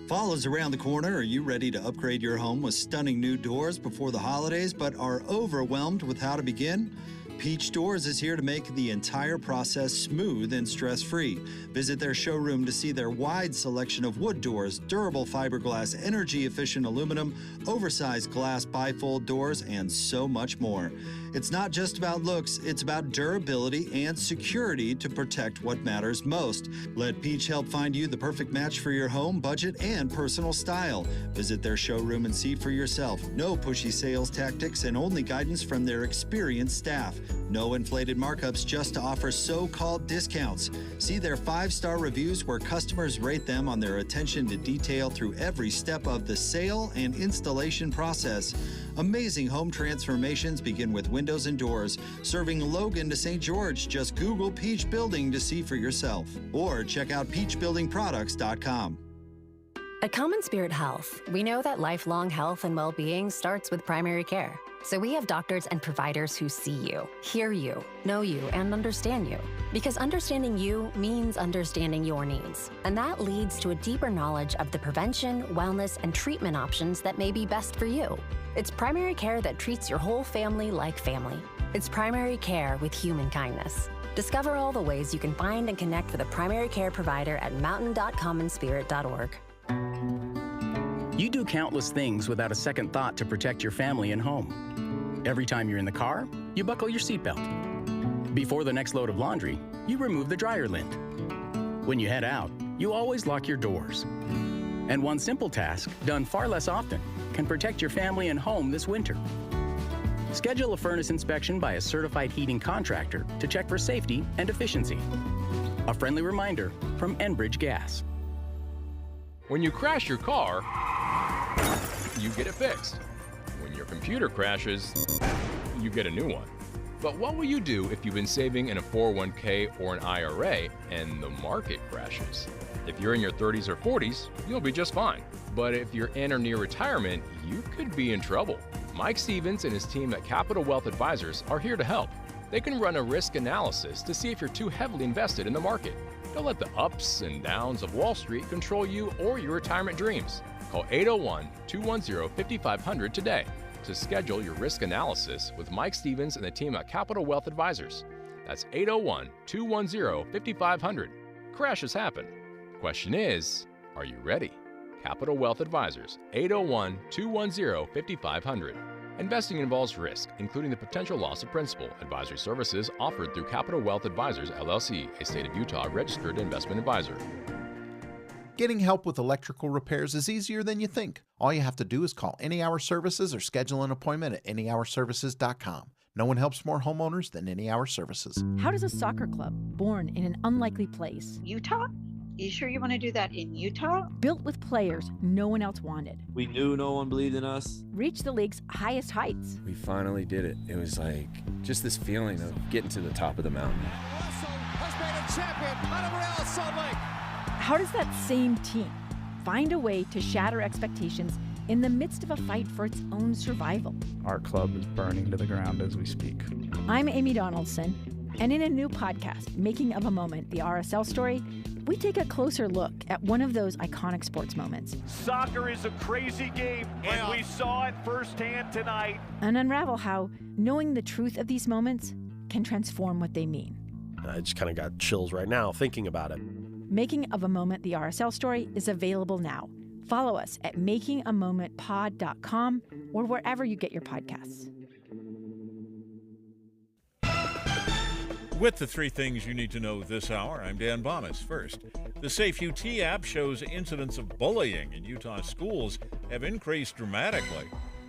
Fall is around the corner. Are you ready to upgrade your home with stunning new doors before the holidays, but are overwhelmed with how to begin? Peach Doors is here to make the entire process smooth and stress-free. Visit their showroom to see their wide selection of wood doors, durable fiberglass, energy-efficient aluminum, oversized glass bifold doors, and so much more. It's not just about looks, it's about durability and security to protect what matters most. Let Peach help find you the perfect match for your home, budget, and personal style. Visit their showroom and see for yourself. No pushy sales tactics and only guidance from their experienced staff. No inflated markups just to offer so-called discounts. See their 5-star reviews where customers rate them on their attention to detail through every step of the sale and installation process. Amazing home transformations begin with windows and doors. Serving Logan to St. George, just Google Peach Building to see for yourself. Or check out peachbuildingproducts.com. At Common Spirit Health, we know that lifelong health and well-being starts with primary care. So we have doctors and providers who see you, hear you, know you, and understand you. Because understanding you means understanding your needs. And that leads to a deeper knowledge of the prevention, wellness, and treatment options that may be best for you. It's primary care that treats your whole family like family. It's primary care with human kindness. Discover all the ways you can find and connect with a primary care provider at mountain.commonspirit.org. You do countless things without a second thought to protect your family and home. Every time you're in the car, you buckle your seatbelt. Before the next load of laundry, you remove the dryer lint. When you head out, you always lock your doors. And one simple task, done far less often, can protect your family and home this winter. Schedule a furnace inspection by a certified heating contractor to check for safety and efficiency. A friendly reminder from Enbridge Gas. When you crash your car, you get it fixed. When your computer crashes, you get a new one. But what will you do if you've been saving in a 401k or an IRA and the market crashes? If you're in your 30s or 40s, you'll be just fine. But if you're in or near retirement, you could be in trouble. Mike Stevens and his team at Capital Wealth Advisors are here to help. They can run a risk analysis to see if you're too heavily invested in the market. Don't let the ups and downs of Wall Street control you or your retirement dreams. Call 801-210-5500 today to schedule your risk analysis with Mike Stevens and the team at Capital Wealth Advisors. That's 801-210-5500. Crashes happen. Question is, are you ready? Capital Wealth Advisors, 801-210-5500. Investing involves risk, including the potential loss of principal. Advisory services offered through Capital Wealth Advisors, LLC, a state of Utah registered investment advisor. Getting help with electrical repairs is easier than you think. All you have to do is call Any Hour Services or schedule an appointment at anyhourservices.com. No one helps more homeowners than Any Hour Services. How does a soccer club, born in an unlikely place, Utah? You sure you want to do that in Utah? built with players no one else wanted, We knew no one believed in us. reach the league's highest heights? We finally did it. It was like just this feeling of getting to the top of the mountain. How does that same team find a way to shatter expectations in the midst of a fight for its own survival? Our club is burning to the ground as we speak. I'm Amy Donaldson, and in a new podcast, Making of a Moment, the RSL story, we take a closer look at one of those iconic sports moments Soccer is a crazy game, and we saw it firsthand tonight. and unravel how knowing the truth of these moments can transform what they mean. I just kind of got chills right now thinking about it. Making of a Moment, the RSL story, is available now. Follow us at makingamomentpod.com or wherever you get your podcasts. With the three things you need to know this hour, I'm Dan Bomas. First, the Safe UT app shows incidents of bullying in Utah schools have increased dramatically.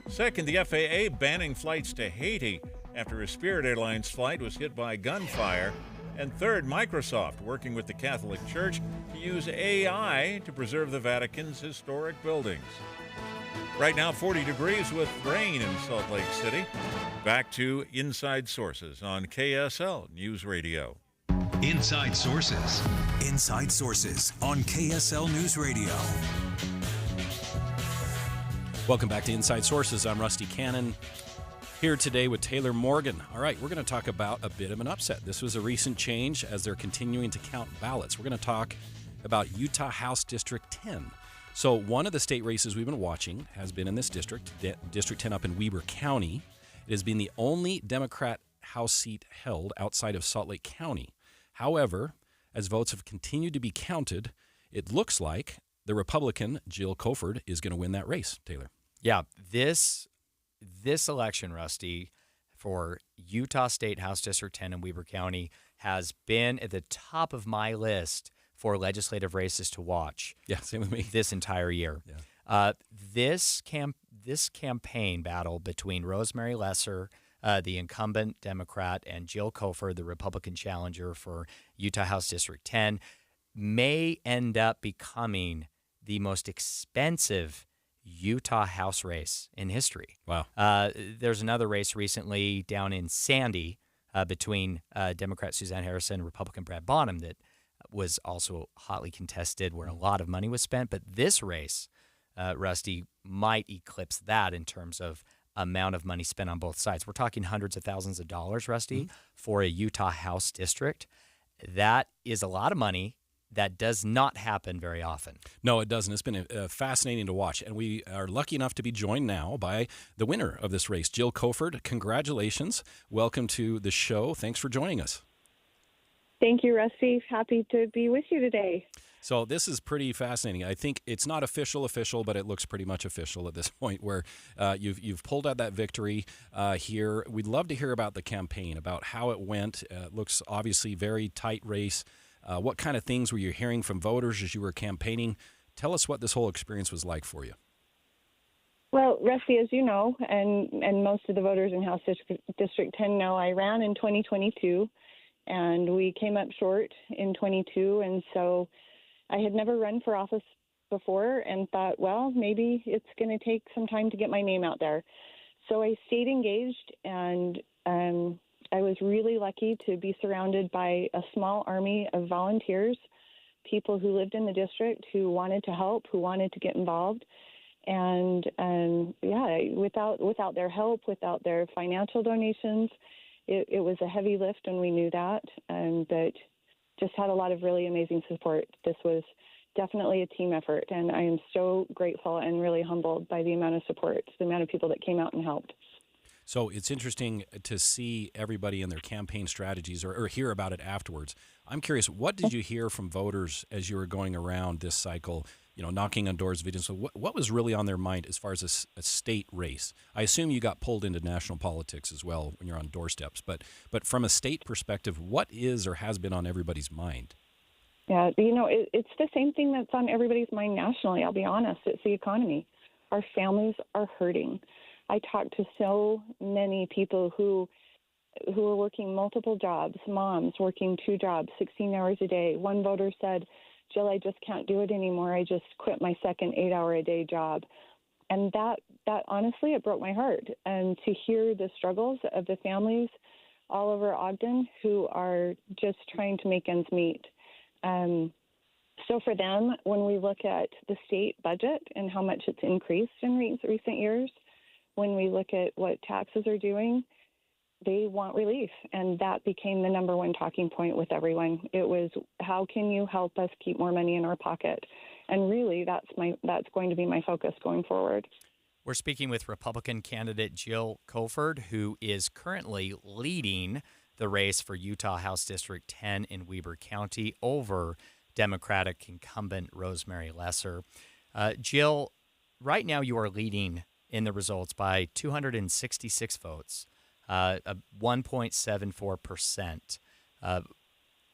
Second, the FAA banning flights to Haiti after a Spirit Airlines flight was hit by gunfire. And third, Microsoft working with the Catholic Church to use AI to preserve the Vatican's historic buildings. Right now, 40 degrees with rain in Salt Lake City. Back to Inside Sources on KSL News Radio. Inside Sources. Inside Sources on KSL News Radio. Welcome back to Inside Sources. I'm Rusty Cannon, here today with Taylor Morgan. All right, we're going to talk about a bit of an upset. This was a recent change as they're continuing to count ballots. We're going to talk about Utah House District 10. So one of the state races we've been watching has been in this district, District 10 up in Weber County. It has been the only Democrat House seat held outside of Salt Lake County. However, as votes have continued to be counted, it looks like the Republican, Jill Coford, is going to win that race, Taylor. Yeah, this election, Rusty, for Utah State House District 10 in Weber County has been at the top of my list for legislative races to watch. Yeah, same with me. This entire year. Yeah. This campaign battle between Rosemary Lesser, the incumbent Democrat, and Jill Coford, the Republican challenger for Utah House District 10, may end up becoming the most expensive Utah House race in history. Wow. There's another race recently down in Sandy between Democrat Suzanne Harrison and Republican Brad Bonham that was also hotly contested, where a lot of money was spent. But this race, Rusty, might eclipse that in terms of amount of money spent on both sides. We're talking hundreds of thousands of dollars, Rusty, for a Utah House district. That is a lot of money. That does not happen very often. No, it doesn't. It's been fascinating to watch. And we are lucky enough to be joined now by the winner of this race, Jill Coford. Congratulations. Welcome to the show. Thanks for joining us. Thank you, Rusty. Happy to be with you today. So this is pretty fascinating. I think it's not official, but it looks pretty much official at this point where you've pulled out that victory here. We'd love to hear about the campaign, about how it went. It looks obviously very tight race. What kind of things were you hearing from voters as you were campaigning? Tell us what this whole experience was like for you. Well, Rusty, as you know, and most of the voters in House District 10 know, I ran in 2022, and we came up short in 22, and so I had never run for office before and thought, well, maybe it's going to take some time to get my name out there. So I stayed engaged, and I was really lucky to be surrounded by a small army of volunteers, people who lived in the district, who wanted to help, who wanted to get involved. And without their help, without their financial donations, it was a heavy lift, and we knew that. But just had a lot of really amazing support. This was definitely a team effort, and I am so grateful and really humbled by the amount of support, the amount of people that came out and helped. So it's interesting to see everybody in their campaign strategies or hear about it afterwards. I'm curious, what did you hear from voters as you were going around this cycle, knocking on doors, videos? So what was really on their mind as far as a state race? I assume you got pulled into national politics as well when you're on doorsteps, but from a state perspective, what is or has been on everybody's mind? Yeah, it's the same thing that's on everybody's mind nationally, I'll be honest. It's the economy. Our families are hurting. I talked to so many people who are working multiple jobs, moms working 2 jobs, 16 hours a day. One voter said, Jill, I just can't do it anymore. I just quit my second 8-hour-a-day job. And that honestly, it broke my heart. And to hear the struggles of the families all over Ogden who are just trying to make ends meet. So for them, when we look at the state budget and how much it's increased in recent years, when we look at what taxes are doing, they want relief. And that became the number one talking point with everyone. It was, how can you help us keep more money in our pocket? And really, that's going to be my focus going forward. We're speaking with Republican candidate Jill Coford, who is currently leading the race for Utah House District 10 in Weber County over Democratic incumbent Rosemary Lesser. Jill, right now you are leading in the results by 266 votes, 1.74%.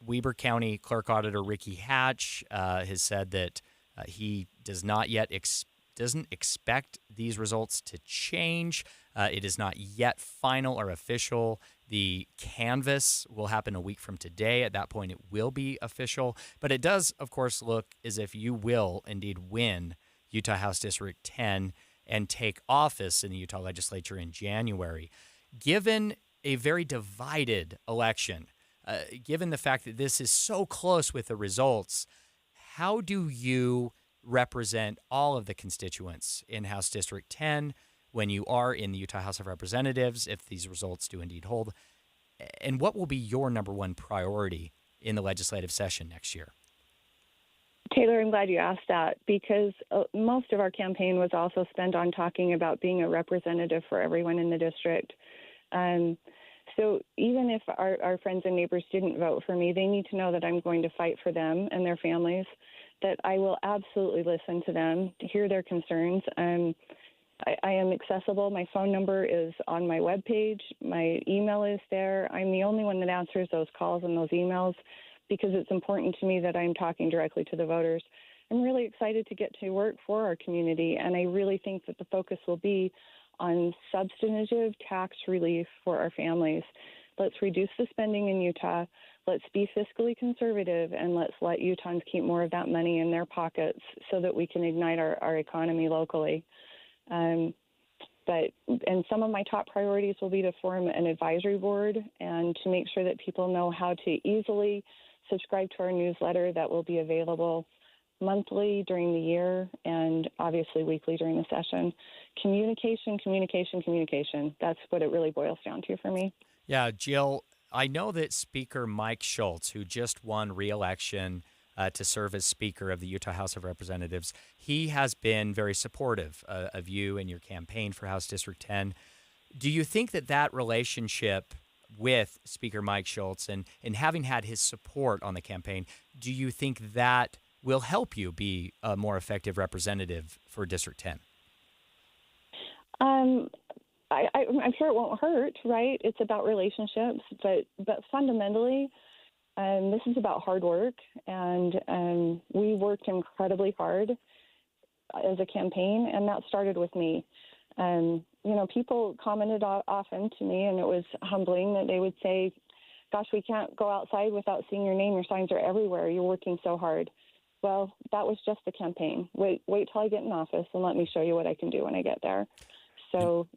Weber County Clerk Auditor Ricky Hatch has said that he doesn't expect these results to change. It is not yet final or official. The canvass will happen a week from today. At that point, it will be official. But it does, of course, look as if you will indeed win Utah House District 10 and take office in the Utah legislature in January. Given a very divided election, given the fact that this is so close with the results, how do you represent all of the constituents in House District 10 when you are in the Utah House of Representatives, if these results do indeed hold? And what will be your number one priority in the legislative session next year? Taylor, I'm glad you asked that, because most of our campaign was also spent on talking about being a representative for everyone in the district. So even if our friends and neighbors didn't vote for me, they need to know that I'm going to fight for them and their families, that I will absolutely listen to them, to hear their concerns. I am accessible. My phone number is on my webpage. My email is there. I'm the only one that answers those calls and those emails, because it's important to me that I'm talking directly to the voters. I'm really excited to get to work for our community, and I really think that the focus will be on substantive tax relief for our families. Let's reduce the spending in Utah. Let's be fiscally conservative, and let's let Utahns keep more of that money in their pockets so that we can ignite our economy locally. And some of my top priorities will be to form an advisory board and to make sure that people know how to easily subscribe to our newsletter that will be available monthly during the year and obviously weekly during the session. Communication. That's what it really boils down to for me. Yeah, Jill, I know that Speaker Mike Schultz, who just won re-election to serve as Speaker of the Utah House of Representatives, he has been very supportive of you and your campaign for House District 10. Do you think that relationship with Speaker Mike Schultz and having had his support on the campaign, do you think that will help you be a more effective representative for District 10? I'm sure it won't hurt, right? It's about relationships, but fundamentally, this is about hard work, and we worked incredibly hard as a campaign, and that started with me. People commented often to me, and it was humbling that they would say, gosh, we can't go outside without seeing your name. Your signs are everywhere. You're working so hard. Well, that was just a campaign. Wait till I get in office and let me show you what I can do when I get there. So,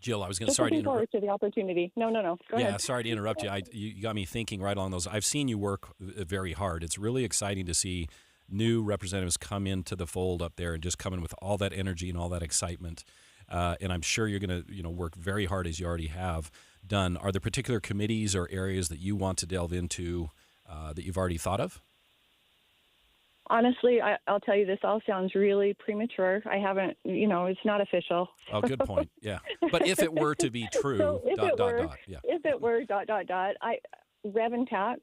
Jill, I was going to sorry to forward interrupt. to the opportunity. No. Go ahead. Sorry to interrupt you. You got me thinking right along those. I've seen you work very hard. It's really exciting to see new representatives come into the fold up there and just come in with all that energy and all that excitement. And I'm sure you're going to work very hard as you already have done. Are there particular committees or areas that you want to delve into that you've already thought of? Honestly, I'll tell you, this all sounds really premature. I haven't, it's not official. Oh, good point. Yeah. But if it were to be true, so If it were, rev and tax,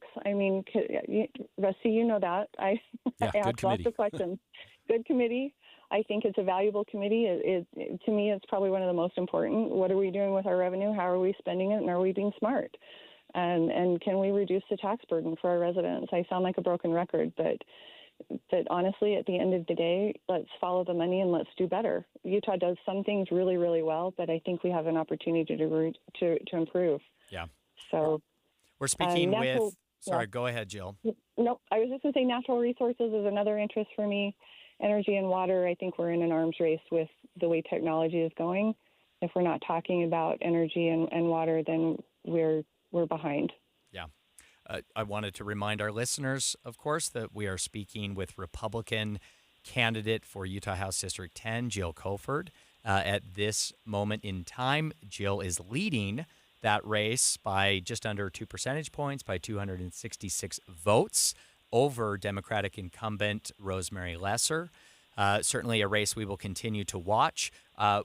Rusty, you know that. I ask lots of questions. Good committee. I think it's a valuable committee. To me, it's probably one of the most important. What are we doing with our revenue? How are we spending it? And are we being smart? And can we reduce the tax burden for our residents? I sound like a broken record, but honestly, at the end of the day, let's follow the money and let's do better. Utah does some things really, really well, but I think we have an opportunity to improve. Yeah. So we're speaking with. Sorry, go ahead, Jill. No, I was just going to say natural resources is another interest for me. Energy and water, I think we're in an arms race with the way technology is going. If we're not talking about energy and water, then we're behind. Yeah. I wanted to remind our listeners, of course, that we are speaking with Republican candidate for Utah House District 10, Jill Coford. At this moment in time, Jill is leading that race by just under 2 percentage points, by 266 votes over Democratic incumbent Rosemary Lesser. Certainly a race we will continue to watch.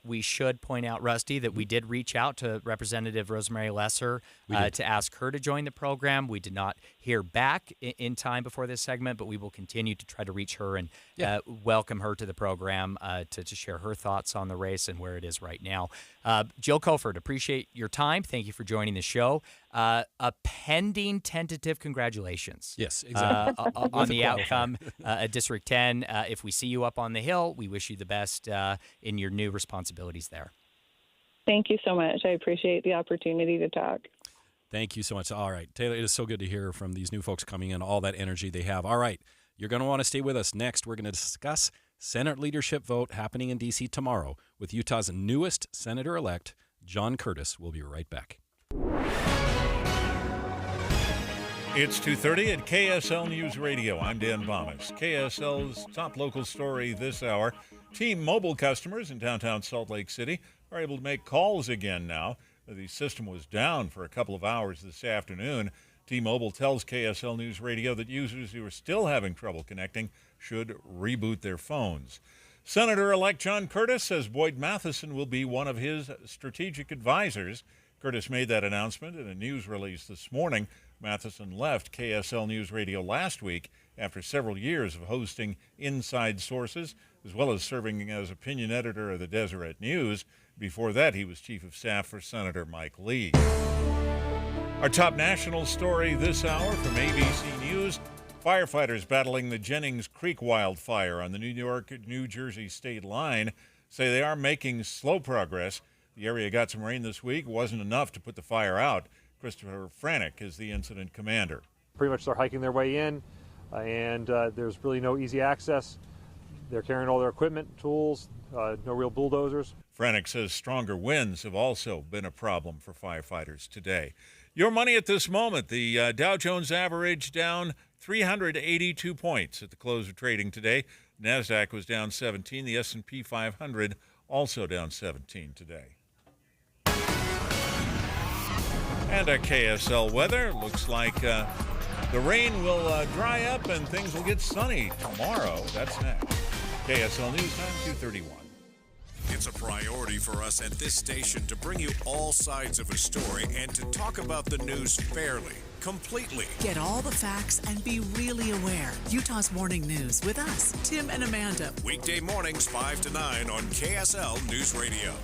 We should point out, Rusty, that we did reach out to Representative Rosemary Lesser to ask her to join the program. We did not hear back in time before this segment, but we will continue to try to reach her and welcome her to the program to share her thoughts on the race and where it is right now. Jill Coford, appreciate your time. Thank you for joining the show. A pending tentative congratulations. Yes, exactly. On the outcome at District 10. If we see you up on the Hill, we wish you the best in your new responsibilities there. Thank you so much. I appreciate the opportunity to talk. Thank you so much. All right, Taylor, it is so good to hear from these new folks coming in, all that energy they have. All right, you're going to want to stay with us. Next, we're going to discuss Senate leadership vote happening in D.C. tomorrow with Utah's newest senator-elect, John Curtis. We'll be right back. It's 2:30 at KSL News Radio. I'm Dan Bomas. KSL's top local story this hour. T-Mobile customers in downtown Salt Lake City are able to make calls again now. The system was down for a couple of hours this afternoon. T-Mobile tells KSL News Radio that users who are still having trouble connecting should reboot their phones. Senator-elect John Curtis says Boyd Matheson will be one of his strategic advisors. Curtis made that announcement in a news release this morning. Matheson left KSL News Radio last week after several years of hosting Inside Sources, as well as serving as opinion editor of the Deseret News. Before that, he was chief of staff for Senator Mike Lee. Our top national story this hour from ABC News. Firefighters battling the Jennings Creek wildfire on the New York-New Jersey state line say they are making slow progress. The area got some rain this week. It wasn't enough to put the fire out. Christopher Franick is the incident commander. Pretty much they're hiking their way in, and there's really no easy access. They're carrying all their equipment, tools, no real bulldozers. Franick says stronger winds have also been a problem for firefighters today. Your money at this moment, the Dow Jones average down 382 points at the close of trading today. NASDAQ was down 17. The S&P 500 also down 17 today. And at KSL weather, looks like the rain will dry up and things will get sunny tomorrow. That's next. KSL News Time, 2:31. It's a priority for us at this station to bring you all sides of a story and to talk about the news fairly, completely. Get all the facts and be really aware. Utah's Morning News with us, Tim and Amanda. Weekday mornings 5 to 9 on KSL News Radio.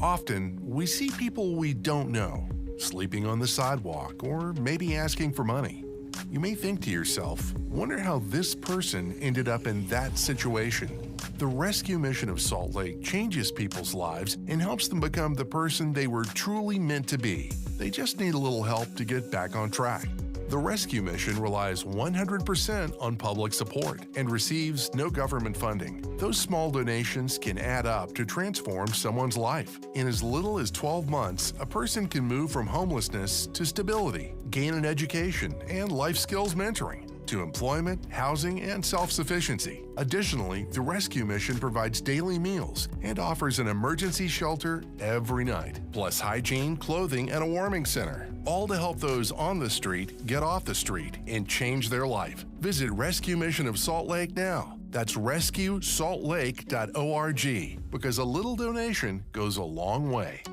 Often, we see people we don't know, sleeping on the sidewalk or maybe asking for money. You may think to yourself, wonder how this person ended up in that situation. The rescue mission of Salt Lake changes people's lives and helps them become the person they were truly meant to be. They just need a little help to get back on track. The rescue mission relies 100% on public support and receives no government funding. Those small donations can add up to transform someone's life. In as little as 12 months, a person can move from homelessness to stability, gain an education and life skills mentoring, to employment, housing, and self-sufficiency. Additionally, the rescue mission provides daily meals and offers an emergency shelter every night, plus hygiene, clothing, and a warming center, all to help those on the street get off the street and change their life. Visit Rescue Mission of Salt Lake now. That's rescuesaltlake.org, because a little donation goes a long way.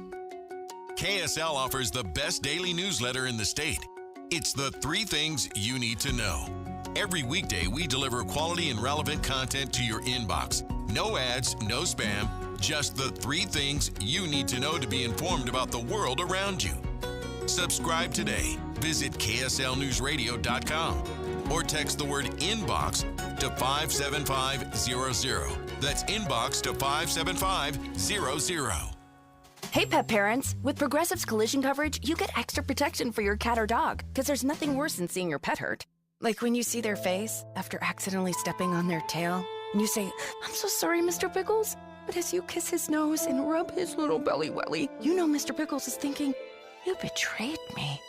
KSL offers the best daily newsletter in the state. It's the 3 things you need to know. Every weekday, we deliver quality and relevant content to your inbox. No ads, no spam, just the 3 things you need to know to be informed about the world around you. Subscribe today. Visit KSLNewsRadio.com or text the word inbox to 57500. That's inbox to 57500. Hey, pet parents. With Progressive's collision coverage, you get extra protection for your cat or dog, because there's nothing worse than seeing your pet hurt. Like when you see their face after accidentally stepping on their tail, and you say, "I'm so sorry, Mr. Pickles." But as you kiss his nose and rub his little belly welly, you know Mr. Pickles is thinking, "You betrayed me."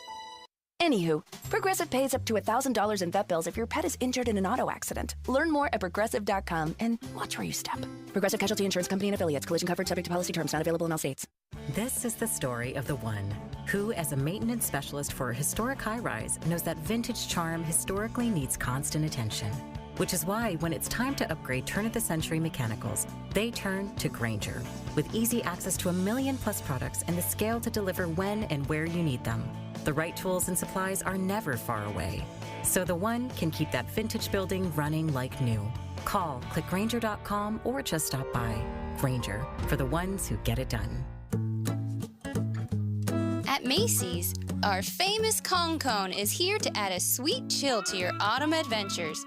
Anywho, Progressive pays up to $1,000 in vet bills if your pet is injured in an auto accident. Learn more at Progressive.com and watch where you step. Progressive Casualty Insurance Company and Affiliates. Collision coverage subject to policy terms. Not available in all states. This is the story of the one who, as a maintenance specialist for a historic high-rise, knows that vintage charm historically needs constant attention. Which is why, when it's time to upgrade turn-of-the-century mechanicals, they turn to Grainger. With easy access to 1 million-plus products and the scale to deliver when and where you need them. The right tools and supplies are never far away. So the one can keep that vintage building running like new. Call, click Grainger.com, or just stop by. Grainger, for the ones who get it done. At Macy's, our famous Kong Cone is here to add a sweet chill to your autumn adventures.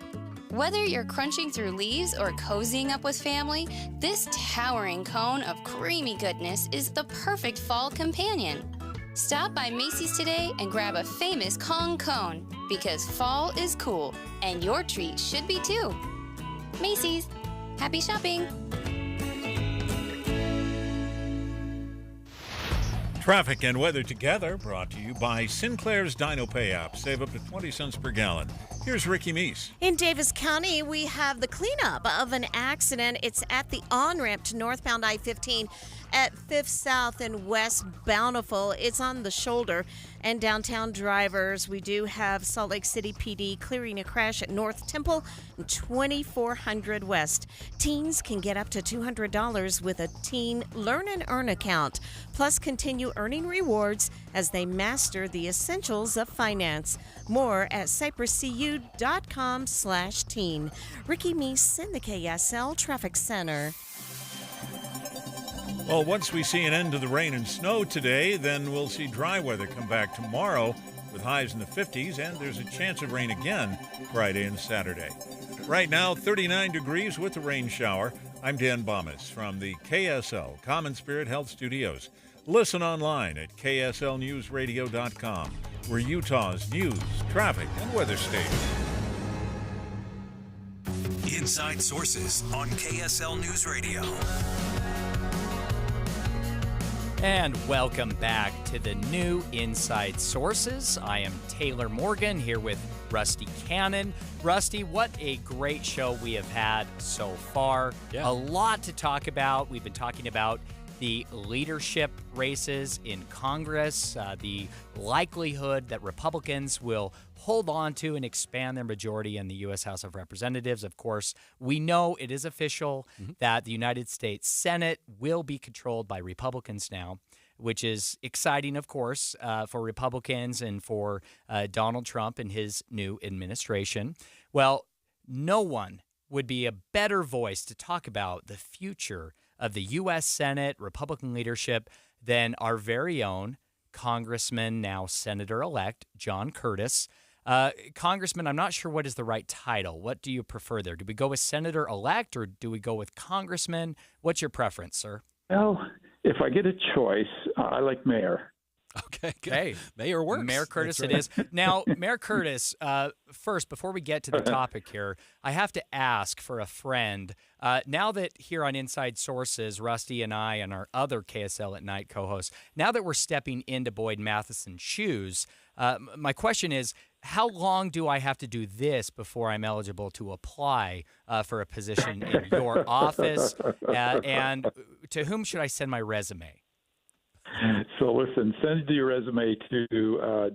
Whether you're crunching through leaves or cozying up with family, this towering cone of creamy goodness is the perfect fall companion. Stop by Macy's today and grab a famous Kong Cone, because fall is cool, and your treat should be too. Macy's. Happy shopping! Traffic and weather together, brought to you by Sinclair's Dino Pay app. Save up to 20 cents per gallon. Here's Ricky Meese. In Davis County, we have the cleanup of an accident. It's at the on-ramp to northbound I-15 at 5th South and West Bountiful. It's on the shoulder. And downtown drivers, we do have Salt Lake City PD clearing a crash at North Temple and 2400 West. Teens can get up to $200 with a Teen Learn and Earn account, plus continue earning rewards as they master the essentials of finance. More at cypresscu.com/teen. Ricky Meese in the KSL Traffic Center. Well, once we see an end to the rain and snow today, then we'll see dry weather come back tomorrow with highs in the 50s, and there's a chance of rain again Friday and Saturday. Right now, 39 degrees with a rain shower. I'm Dan Bomas from the KSL Common Spirit Health Studios. Listen online at kslnewsradio.com. We're Utah's news, traffic, and weather station. Inside Sources on KSL News Radio. And welcome back to the new Inside Sources. I am Taylor Morgan here with Rusty Cannon. Rusty, what a great show we have had so far. Yeah. A lot to talk about. We've been talking about the leadership races in Congress, the likelihood that Republicans will hold on to and expand their majority in the U.S. House of Representatives. Of course, we know it is official that the United States Senate will be controlled by Republicans now, which is exciting, of course, for Republicans and for Donald Trump and his new administration. Well, no one would be a better voice to talk about the future of the U.S. Senate, Republican leadership, than our very own Congressman, now Senator-elect, John Curtis. Congressman, I'm not sure what is the right title. What do you prefer there? Do we go with Senator-elect or do we go with Congressman? What's your preference, sir? Well, if I get a choice, I like mayor. Okay. Mayor works. Mayor Curtis That's it right. is. Now, Mayor Curtis, first, before we get to the topic here, I have to ask for a friend. Now that here on Inside Sources, Rusty and I and our other KSL at Night co-hosts, now that we're stepping into Boyd Matheson's shoes, my question is, how long do I have to do this before I'm eligible to apply for a position in your office? And to whom should I send my resume? So listen, send your resume to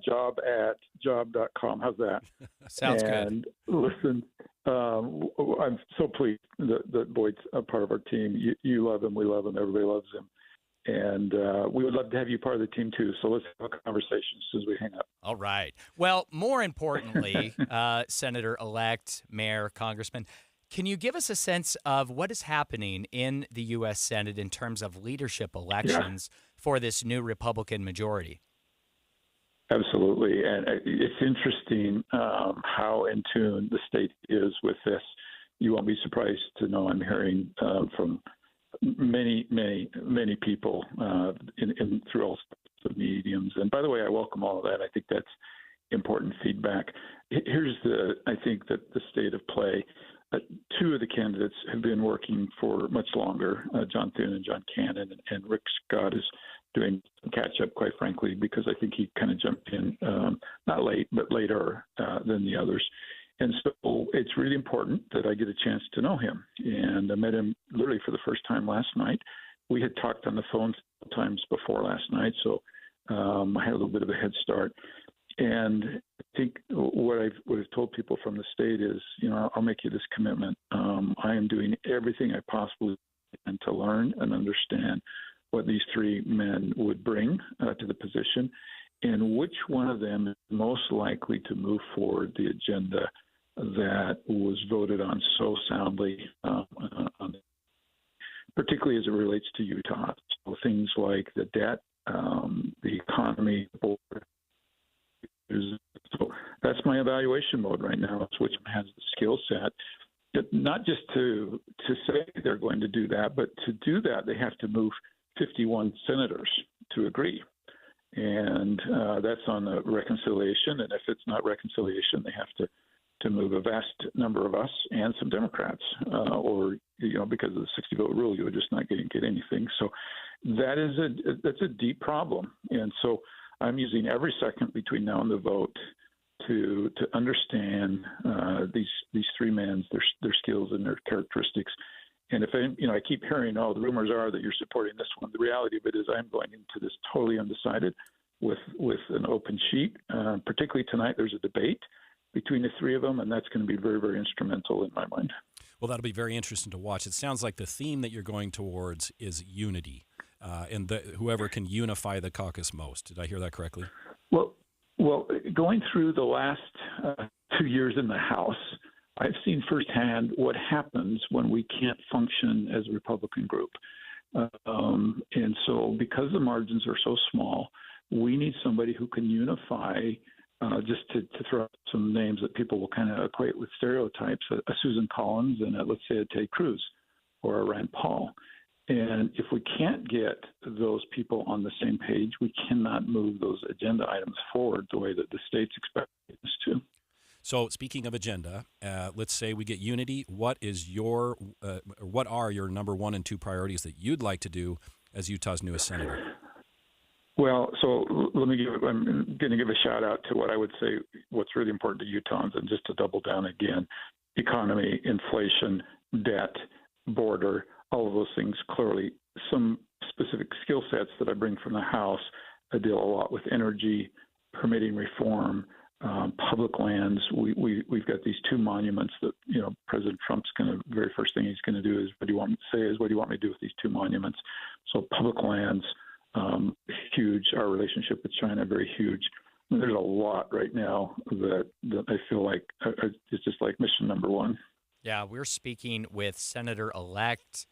job@job.com. How's that? Sounds good. And listen, I'm so pleased that Boyd's a part of our team. You love him. We love him. Everybody loves him. And we would love to have you part of the team, too. So let's have a conversation as soon as we hang up. All right. Well, more importantly, Senator-elect, Mayor, Congressman, can you give us a sense of what is happening in the U.S. Senate in terms of leadership elections for this new Republican majority? Absolutely. And it's interesting how in tune the state is with this. You won't be surprised to know I'm hearing from many people through all sorts of mediums. And by the way, I welcome all of that. I think that's important feedback. Here's I think that the state of play. Two of the candidates have been working for much longer, John Thune and John Cannon, and Rick Scott is doing some catch-up, quite frankly, because I think he kind of jumped in, not late, but later than the others. And so it's really important that I get a chance to know him. And I met him literally for the first time last night. We had talked on the phone several times before last night, so I had a little bit of a head start. And I think what I've told people from the state is, I'll make you this commitment. I am doing everything I possibly can to learn and understand what these three men would bring to the position and which one of them is most likely to move forward the agenda that was voted on so soundly, particularly as it relates to Utah. So things like the debt, the economy, the border. So that's my evaluation mode right now. It's which has the skill set, not just to say they're going to do that, but to do that they have to move 51 senators to agree, and that's on the reconciliation. And if it's not reconciliation, they have to move a vast number of us and some Democrats, or because of the 60-vote rule, you would just not get anything. So that's a deep problem, and so I'm using every second between now and the vote to understand these three men, their skills and their characteristics. And if I keep hearing, the rumors are that you're supporting this one. The reality of it is I'm going into this totally undecided with an open sheet. Particularly tonight, there's a debate between the three of them, and that's going to be very, very instrumental in my mind. Well, that'll be very interesting to watch. It sounds like the theme that you're going towards is unity. And whoever can unify the caucus most. Did I hear that correctly? Well, going through the last 2 years in the House, I've seen firsthand what happens when we can't function as a Republican group. And so because the margins are so small, we need somebody who can unify, just to throw out some names that people will kind of equate with stereotypes, a Susan Collins and let's say a Ted Cruz or a Rand Paul. And if we can't get those people on the same page, we cannot move those agenda items forward the way that the states expect us to. So speaking of agenda, let's say we get unity. What are your number 1 and 2 priorities that you'd like to do as Utah's newest senator? Well, so I'm going to give a shout out to what I would say what's really important to Utahns, and just to double down again, economy, inflation, debt, border, all of those things. Clearly, some specific skill sets that I bring from the House. I deal a lot with energy, permitting reform, public lands. We've got these two monuments that, President Trump's very first thing he's going to do is, what do you want me to do with these two monuments? So public lands, huge. Our relationship with China, very huge. There's a lot right now that I feel like it's just like mission number one. Yeah, we're speaking with Senator-elect,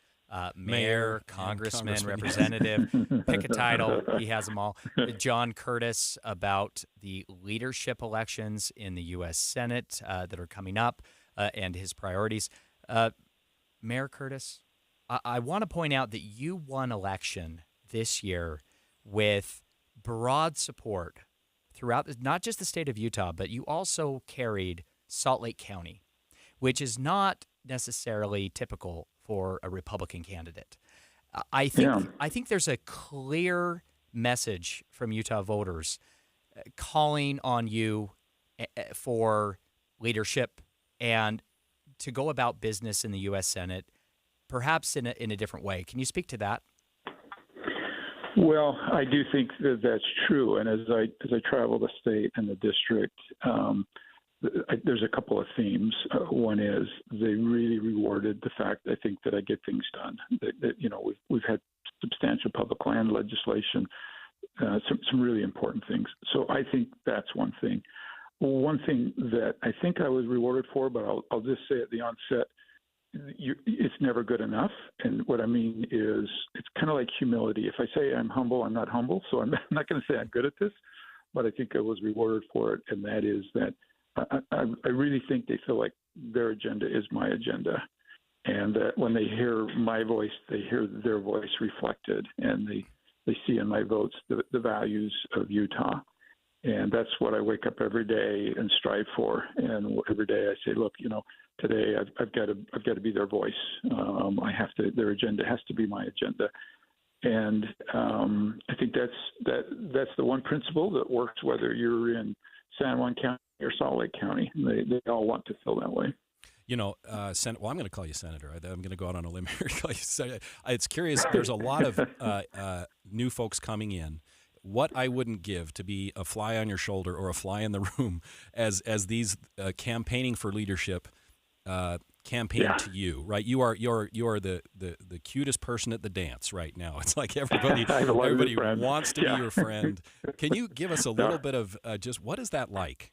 Mayor, Congressman, Representative, pick a title, he has them all, John Curtis, about the leadership elections in the U.S. Senate that are coming up and his priorities. Mayor Curtis, I want to point out that you won election this year with broad support throughout not just the state of Utah, but you also carried Salt Lake County, which is not necessarily typical for a Republican candidate. I think there's a clear message from Utah voters calling on you for leadership and to go about business in the U.S. Senate, perhaps in a different way. Can you speak to that? Well, I do think that that's true, and as I travel the state and the district, there's a couple of themes. One is they really rewarded the fact, I think, that I get things done. That we've had substantial public land legislation, some really important things. So I think that's one thing. One thing that I think I was rewarded for, but I'll just say at the onset, it's never good enough. And what I mean is, it's kind of like humility. If I say I'm humble, I'm not humble. So I'm not going to say I'm good at this, but I think I was rewarded for it. And that is that I really think they feel like their agenda is my agenda. And that when they hear my voice, they hear their voice reflected, and they see in my votes the values of Utah. And that's what I wake up every day and strive for. And every day I say, look, today I've got to be their voice. Their agenda has to be my agenda. And I think that's the one principle that works whether you're in San Juan County or Salt Lake County. They all want to feel that way. Well, I'm going to call you Senator. I'm going to go out on a limb here. It's curious. There's a lot of new folks coming in. What I wouldn't give to be a fly on your shoulder or a fly in the room as these campaigning for leadership campaign to you, right? You are the cutest person at the dance right now. It's like everybody wants to be your friend. Can you give us a little bit of just what is that like?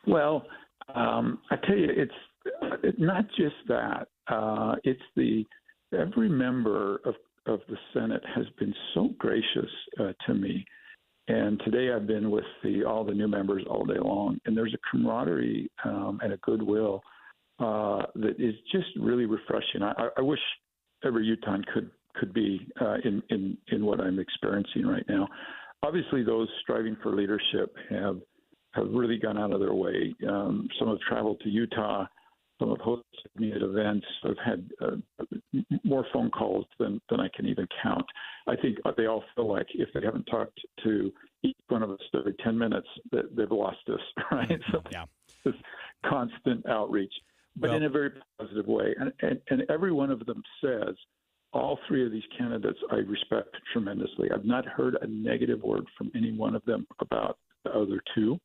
Well, I tell you, it's not just that. It's every member of the Senate has been so gracious to me. And today I've been with all the new members all day long, and there's a camaraderie and a goodwill that is just really refreshing. I wish every Utahn could be in what I'm experiencing right now. Obviously, those striving for leadership have really gone out of their way. Some have traveled to Utah. Some have hosted me at events. I've had more phone calls than I can even count. I think they all feel like if they haven't talked to each one of us every 10 minutes, that they've lost us, right? So this constant outreach, but in a very positive way. And every one of them says, all three of these candidates I respect tremendously. I've not heard a negative word from any one of them about the other two.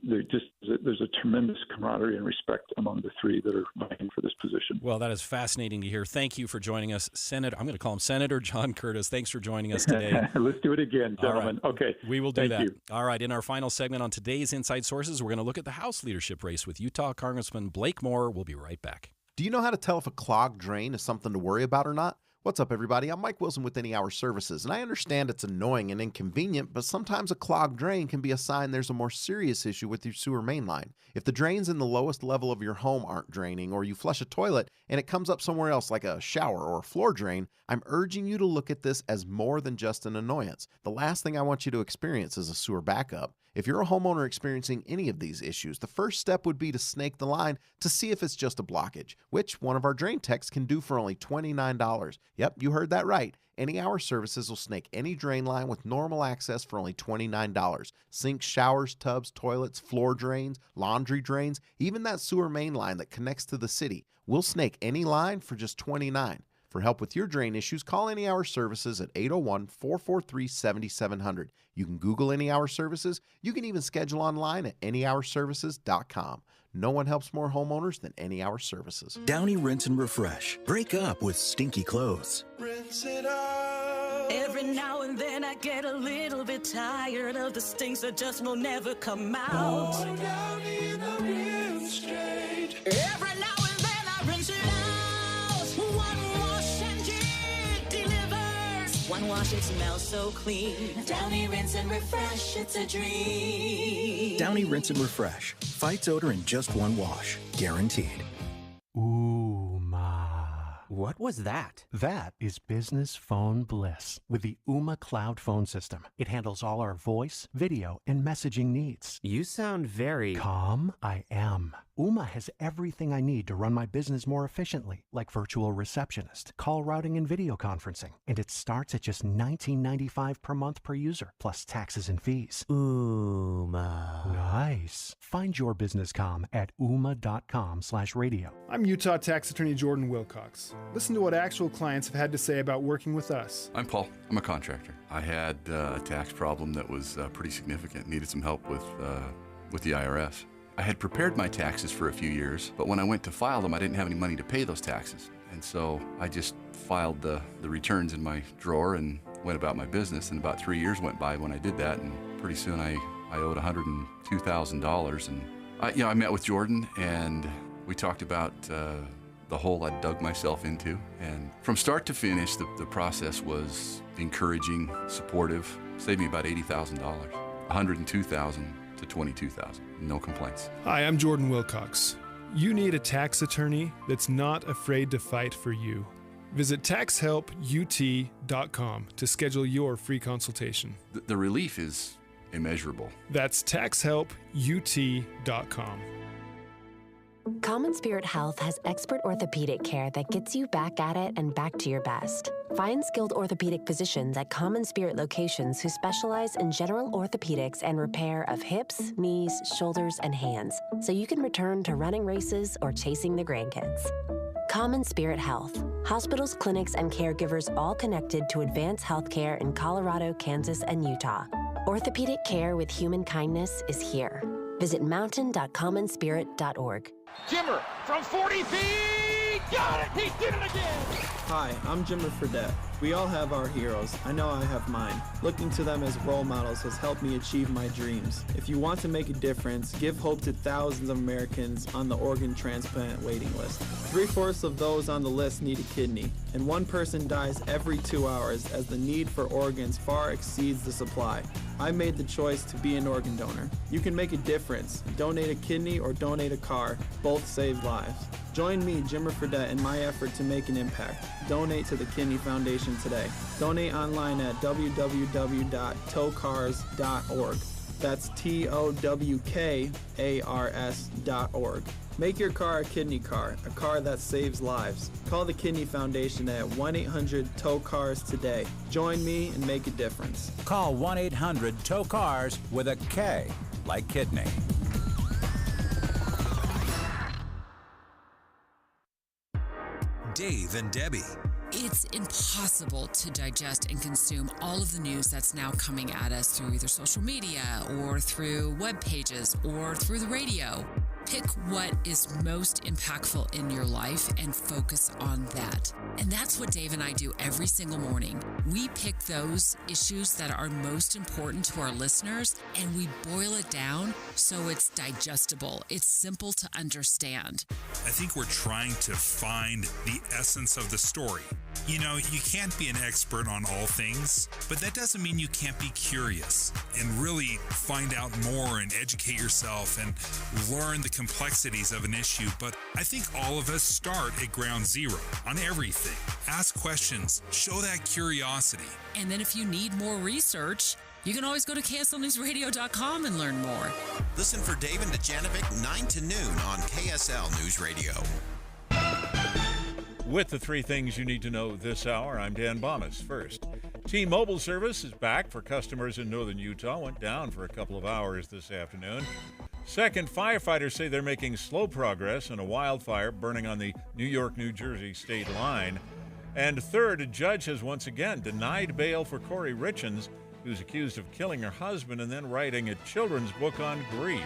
There's a tremendous camaraderie and respect among the three that are vying for this position. Well, that is fascinating to hear. Thank you for joining us, Senator. I'm going to call him Senator John Curtis. Thanks for joining us today. Let's do it again, gentlemen. Right. Okay. We will do Thank that. you. All right. In our final segment on today's Inside Sources, we're going to look at the House leadership race with Utah Congressman Blake Moore. We'll be right back. Do you know how to tell if a clogged drain is something to worry about or not? What's up, everybody? I'm Mike Wilson with Any Hour Services, and I understand it's annoying and inconvenient, but sometimes a clogged drain can be a sign there's a more serious issue with your sewer main line. If the drains in the lowest level of your home aren't draining, or you flush a toilet and it comes up somewhere else like a shower or a floor drain, I'm urging you to look at this as more than just an annoyance. The last thing I want you to experience is a sewer backup. If you're a homeowner experiencing any of these issues, the first step would be to snake the line to see if it's just a blockage, which one of our drain techs can do for only $29. Yep, you heard that right. Any Hour Services will snake any drain line with normal access for only $29. Sinks, showers, tubs, toilets, floor drains, laundry drains, even that sewer main line that connects to the city. We'll snake any line for just $29. For help with your drain issues, call Any Hour Services at 801-443-7700. You can Google Any Hour Services. You can even schedule online at anyhourservices.com. No one helps more homeowners than Any Hour Services. Downy Rinse and Refresh. Break up with stinky clothes. Rinse it out. Every now and then I get a little bit tired of the stinks that just will never come out. Oh, Downy in the rinse straight. Every now and then I rinse it out. One wash and it delivers. One wash, it smells so clean. Downy Rinse and Refresh, it's a dream. Downy Rinse and Refresh. Fights odor in just one wash. Guaranteed. What was that? That is business phone bliss with the Ooma Cloud Phone System. It handles all our voice, video, and messaging needs. You sound very... Calm? I am. Ooma has everything I need to run my business more efficiently, like virtual receptionist, call routing, and video conferencing. And it starts at just $19.95 per month per user, plus taxes and fees. Ooma. Nice. Find your business calm at ooma.com/radio. I'm Utah Tax Attorney Jordan Wilcox. Listen to what actual clients have had to say about working with us. I'm Paul. I'm a contractor. I had a tax problem that was pretty significant. Needed some help with the IRS. I had prepared my taxes for a few years, but when I went to file them, I didn't have any money to pay those taxes. And so I just filed the returns in my drawer and went about my business. And about 3 years went by when I did that, and pretty soon I owed $102,000. And I met with Jordan, and we talked about the hole I dug myself into. And from start to finish, the process was encouraging, supportive, saved me about $80,000, $102,000 to $22,000. No complaints. Hi, I'm Jordan Wilcox. You need a tax attorney that's not afraid to fight for you. Visit taxhelput.com to schedule your free consultation. The relief is immeasurable. That's taxhelput.com. Common Spirit Health has expert orthopedic care that gets you back at it and back to your best. Find skilled orthopedic physicians at Common Spirit locations who specialize in general orthopedics and repair of hips, knees, shoulders, and hands, so you can return to running races or chasing the grandkids. Common Spirit Health. Hospitals, clinics, and caregivers all connected to advance healthcare in Colorado, Kansas, and Utah. Orthopedic care with human kindness is here. Visit mountain.commonspirit.org. Jimmer from 40 feet! Got it! He did it again! Hi, I'm Jimmer Fredette. We all have our heroes. I know I have mine. Looking to them as role models has helped me achieve my dreams. If you want to make a difference, give hope to thousands of Americans on the organ transplant waiting list. 3/4 of those on the list need a kidney, and one person dies every 2 hours as the need for organs far exceeds the supply. I made the choice to be an organ donor. You can make a difference. Donate a kidney or donate a car. Both save lives. Join me, Jimmer Fredette, in my effort to make an impact. Donate to the Kidney Foundation today. Donate online at www.towcars.org. That's TOWKARS.org. Make your car a kidney car, a car that saves lives. Call the Kidney Foundation at 1-800-TOW-CARS today. Join me and make a difference. Call 1-800-TOW-CARS with a K, like kidney. Dave and Debbie. It's impossible to digest and consume all of the news that's now coming at us through either social media or through web pages or through the radio. Pick what is most impactful in your life and focus on that. And that's what Dave and I do every single morning. We pick those issues that are most important to our listeners and we boil it down so it's digestible. It's simple to understand. I think we're trying to find the essence of the story. You know, you can't be an expert on all things, but that doesn't mean you can't be curious and really find out more and educate yourself and learn the complexities of an issue. But I think all of us start at ground zero on everything. Ask questions, show that curiosity. And then if you need more research, you can always go to KSLNewsRadio.com and learn more. Listen for Dave and Dejanovic 9 to noon on KSL News Radio. With the three things you need to know this hour, I'm Dan Bomas. First, T-Mobile service is back for customers in northern Utah. Went down for a couple of hours this afternoon. Second, firefighters say they're making slow progress in a wildfire burning on the New York-New Jersey state line. And third, a judge has once again denied bail for Corey Richens, who's accused of killing her husband and then writing a children's book on grief.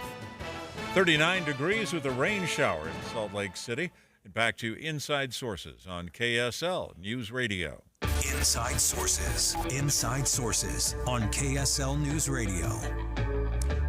39 degrees with a rain shower in Salt Lake City. And back to Inside Sources on KSL News Radio. Inside Sources. Inside Sources on KSL News Radio.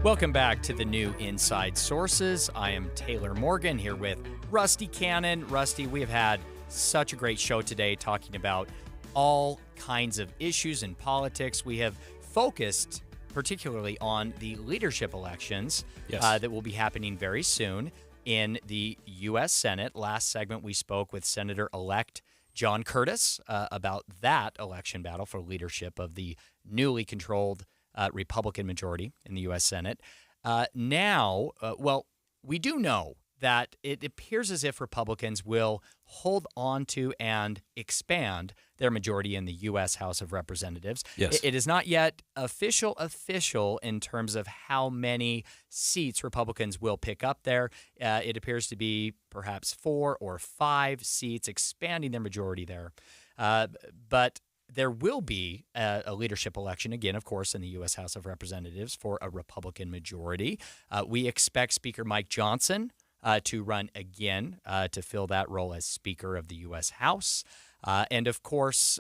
Welcome back to the new Inside Sources. I am Taylor Morgan here with Rusty Cannon. Rusty, we have had such a great show today talking about all kinds of issues in politics. We have focused particularly on the leadership elections that will be happening very soon in the U.S. Senate. Last segment, we spoke with Senator-elect John Curtis about that election battle for leadership of the newly controlled Republican majority in the U.S. Senate. Now, we do know that it appears as if Republicans will hold on to and expand their majority in the U.S. House of Representatives. Yes. It is not yet official in terms of how many seats Republicans will pick up there. It appears to be perhaps 4 or 5 seats, expanding their majority there. But there will be a leadership election, again, of course, in the U.S. House of Representatives for a Republican majority. We expect Speaker Mike Johnson to run again to fill that role as Speaker of the U.S. House. And, of course,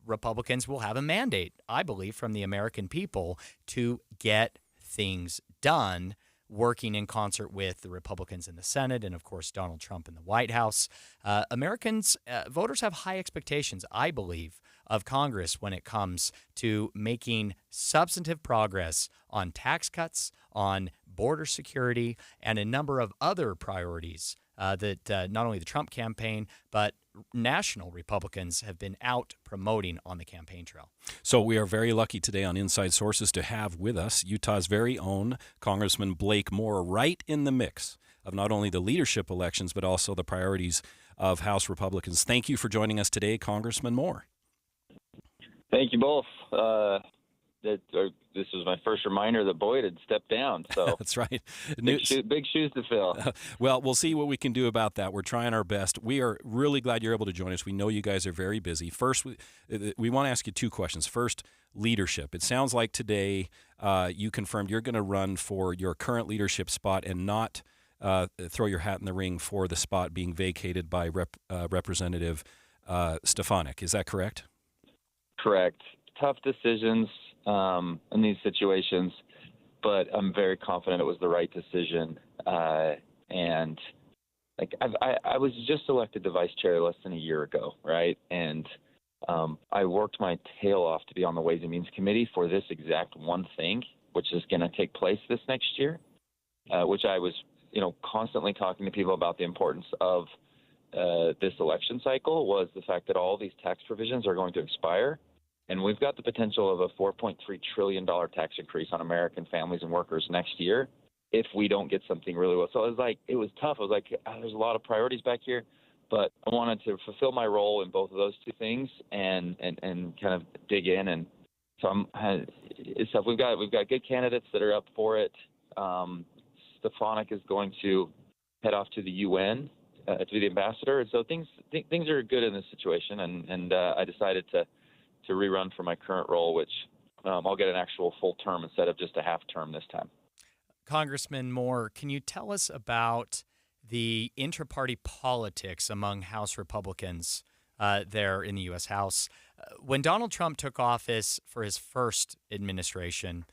Republicans will have a mandate, I believe, from the American people to get things done, working in concert with the Republicans in the Senate and, of course, Donald Trump in the White House. Voters have high expectations, I believe, of Congress when it comes to making substantive progress on tax cuts, on border security, and a number of other priorities that not only the Trump campaign, but national Republicans have been out promoting on the campaign trail. So we are very lucky today on Inside Sources to have with us Utah's very own Congressman Blake Moore, right in the mix of not only the leadership elections, but also the priorities of House Republicans. Thank you for joining us today, Congressman Moore. Thank you both. This was my first reminder that Boyd had stepped down. So that's right. Big shoes to fill. Well, we'll see what we can do about that. We're trying our best. We are really glad you're able to join us. We know you guys are very busy. First, we want to ask you 2 questions. First, leadership. It sounds like today you confirmed you're going to run for your current leadership spot and not throw your hat in the ring for the spot being vacated by Representative Stefanik. Is that correct? Correct. Tough decisions in these situations, but I'm very confident it was the right decision. And like I was just elected to vice chair less than a year ago, right? And I worked my tail off to be on the Ways and Means Committee for this exact one thing, which is going to take place this next year, which I was, constantly talking to people about the importance of this election cycle, was the fact that all these tax provisions are going to expire. And we've got the potential of a $4.3 trillion tax increase on American families and workers next year if we don't get something really well. So it was tough. I was like, there's a lot of priorities back here, but I wanted to fulfill my role in both of those 2 things and kind of dig in. And so it's tough. We've got good candidates that are up for it. Stefanik is going to head off to the UN to be the ambassador. And so things are good in this situation. And I decided to rerun for my current role, which I'll get an actual full term instead of just a half term this time. Congressman Moore, can you tell us about the intra-party politics among House Republicans there in the U.S. House? When Donald Trump took office for his first administration,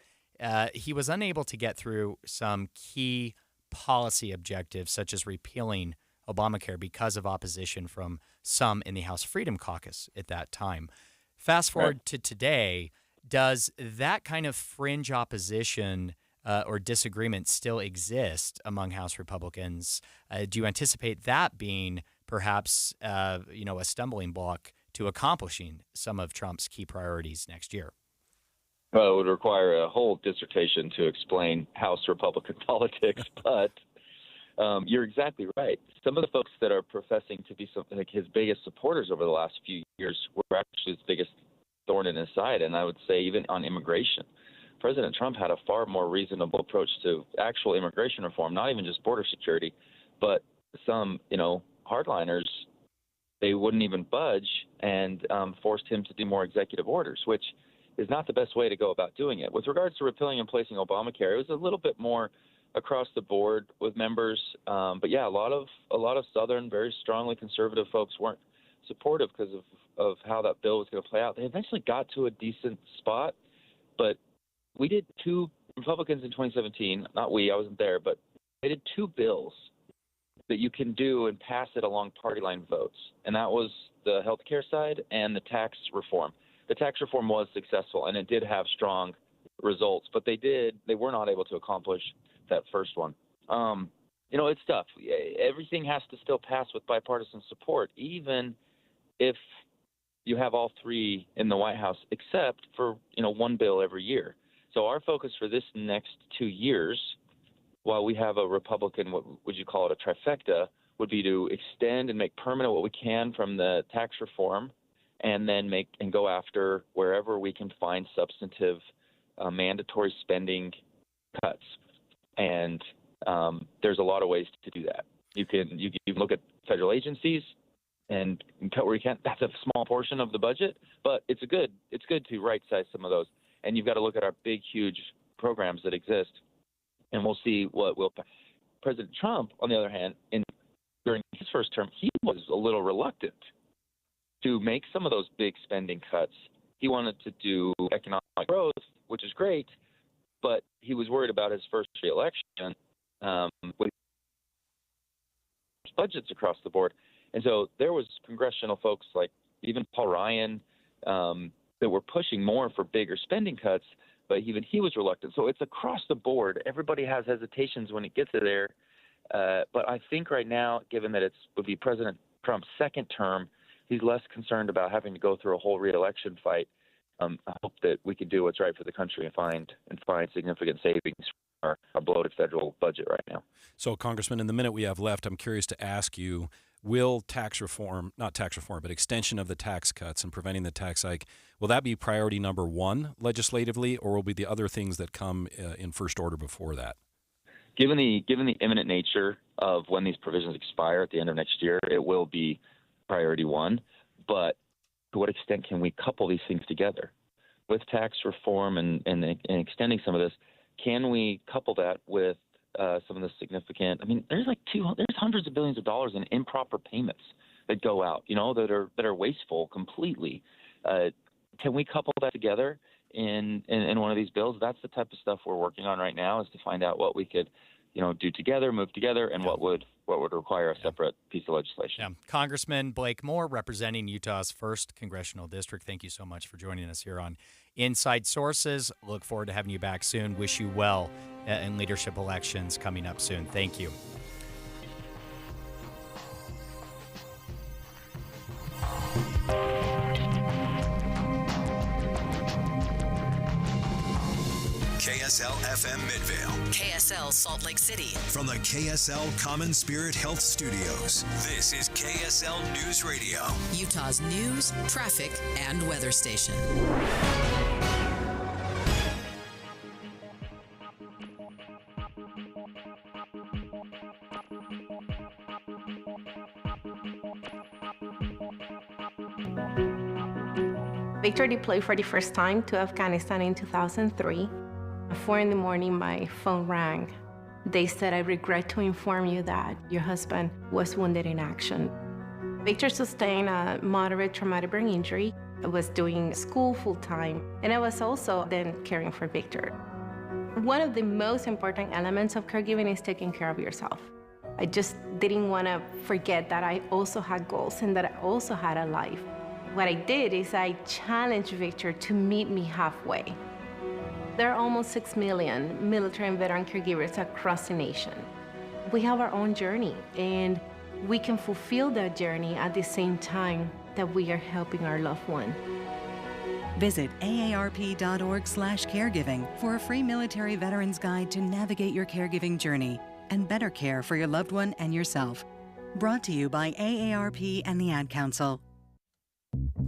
he was unable to get through some key policy objectives, such as repealing Obamacare, because of opposition from some in the House Freedom Caucus at that time. Fast forward to today, does that kind of fringe opposition or disagreement still exist among House Republicans? Do you anticipate that being perhaps a stumbling block to accomplishing some of Trump's key priorities next year? Well, it would require a whole dissertation to explain House Republican politics, but You're exactly right. Some of the folks that are professing to be something like his biggest supporters over the last few years were actually his biggest thorn in his side. And I would say even on immigration, President Trump had a far more reasonable approach to actual immigration reform, not even just border security, but some, hardliners, they wouldn't even budge and forced him to do more executive orders, which is not the best way to go about doing it. With regards to repealing and placing Obamacare, it was a little bit more across the board with members. But yeah, a lot of Southern, very strongly conservative folks weren't supportive because of how that bill was going to play out. They eventually got to a decent spot, but we did two Republicans in 2017, not we, I wasn't there, but they did two bills that you can do and pass it along party line votes. And that was the health care side and the tax reform. The tax reform was successful and it did have strong results, but they were not able to accomplish that first one. It's tough. Everything has to still pass with bipartisan support, even if you have all three in the White House, except for, one bill every year. So our focus for this next 2 years, while we have a Republican, what would you call it, a trifecta, would be to extend and make permanent what we can from the tax reform, and then go after wherever we can find substantive mandatory spending cuts. And there's a lot of ways to do that. You can look at federal agencies and cut where you can. That's a small portion of the budget, but it's good to right size some of those. And you've got to look at our big, huge programs that exist, and we'll see what will. President Trump, on the other hand, during his first term, he was a little reluctant to make some of those big spending cuts. He wanted to do economic growth, which is great, but he was worried about his first re-election with budgets across the board. And so there was congressional folks like even Paul Ryan that were pushing more for bigger spending cuts, but even he was reluctant. So it's across the board. Everybody has hesitations when it gets there. But I think right now, given that would be President Trump's second term, he's less concerned about having to go through a whole re-election fight. I hope that we can do what's right for the country and find significant savings from our bloated federal budget right now. So, Congressman, in the minute we have left, I'm curious to ask you, will but extension of the tax cuts and preventing the tax hike, will that be priority number one legislatively, or will be the other things that come in first order before that? Given the imminent nature of when these provisions expire at the end of next year, it will be priority one. But to what extent can we couple these things together? With tax reform and extending some of this, can we couple that with some of the significant? I mean, there's hundreds of billions of dollars in improper payments that go out, that are wasteful completely. Can we couple that together in one of these bills? That's the type of stuff we're working on right now, is to find out what we could, do together, move together, and what would require a separate piece of legislation. Yeah. Congressman Blake Moore, representing Utah's 1st Congressional District, thank you so much for joining us here on Inside Sources. Look forward to having you back soon. Wish you well in leadership elections coming up soon. Thank you. KSL FM Midvale. KSL Salt Lake City. From the KSL Common Spirit Health Studios, this is KSL News Radio. Utah's news, traffic, and weather station. Victor deployed for the first time to Afghanistan in 2003. At 4 a.m, my phone rang. They said, "I regret to inform you that your husband was wounded in action." Victor sustained a moderate traumatic brain injury. I was doing school full-time, and I was also then caring for Victor. One of the most important elements of caregiving is taking care of yourself. I just didn't want to forget that I also had goals and that I also had a life. What I did is I challenged Victor to meet me halfway. There are almost 6 million military and veteran caregivers across the nation. We have our own journey, and we can fulfill that journey at the same time that we are helping our loved one. Visit aarp.org/caregiving for a free military veterans guide to navigate your caregiving journey. and better care for your loved one and yourself. Brought to you by AARP and the Ad Council.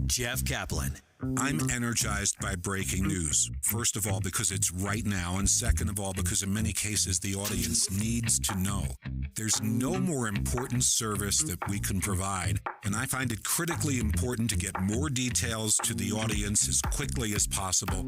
Jeff Kaplan. I'm energized by breaking news. First of all, because it's right now, and second of all, because in many cases the audience needs to know. There's no more important service that we can provide, and I find it critically important to get more details to the audience as quickly as possible.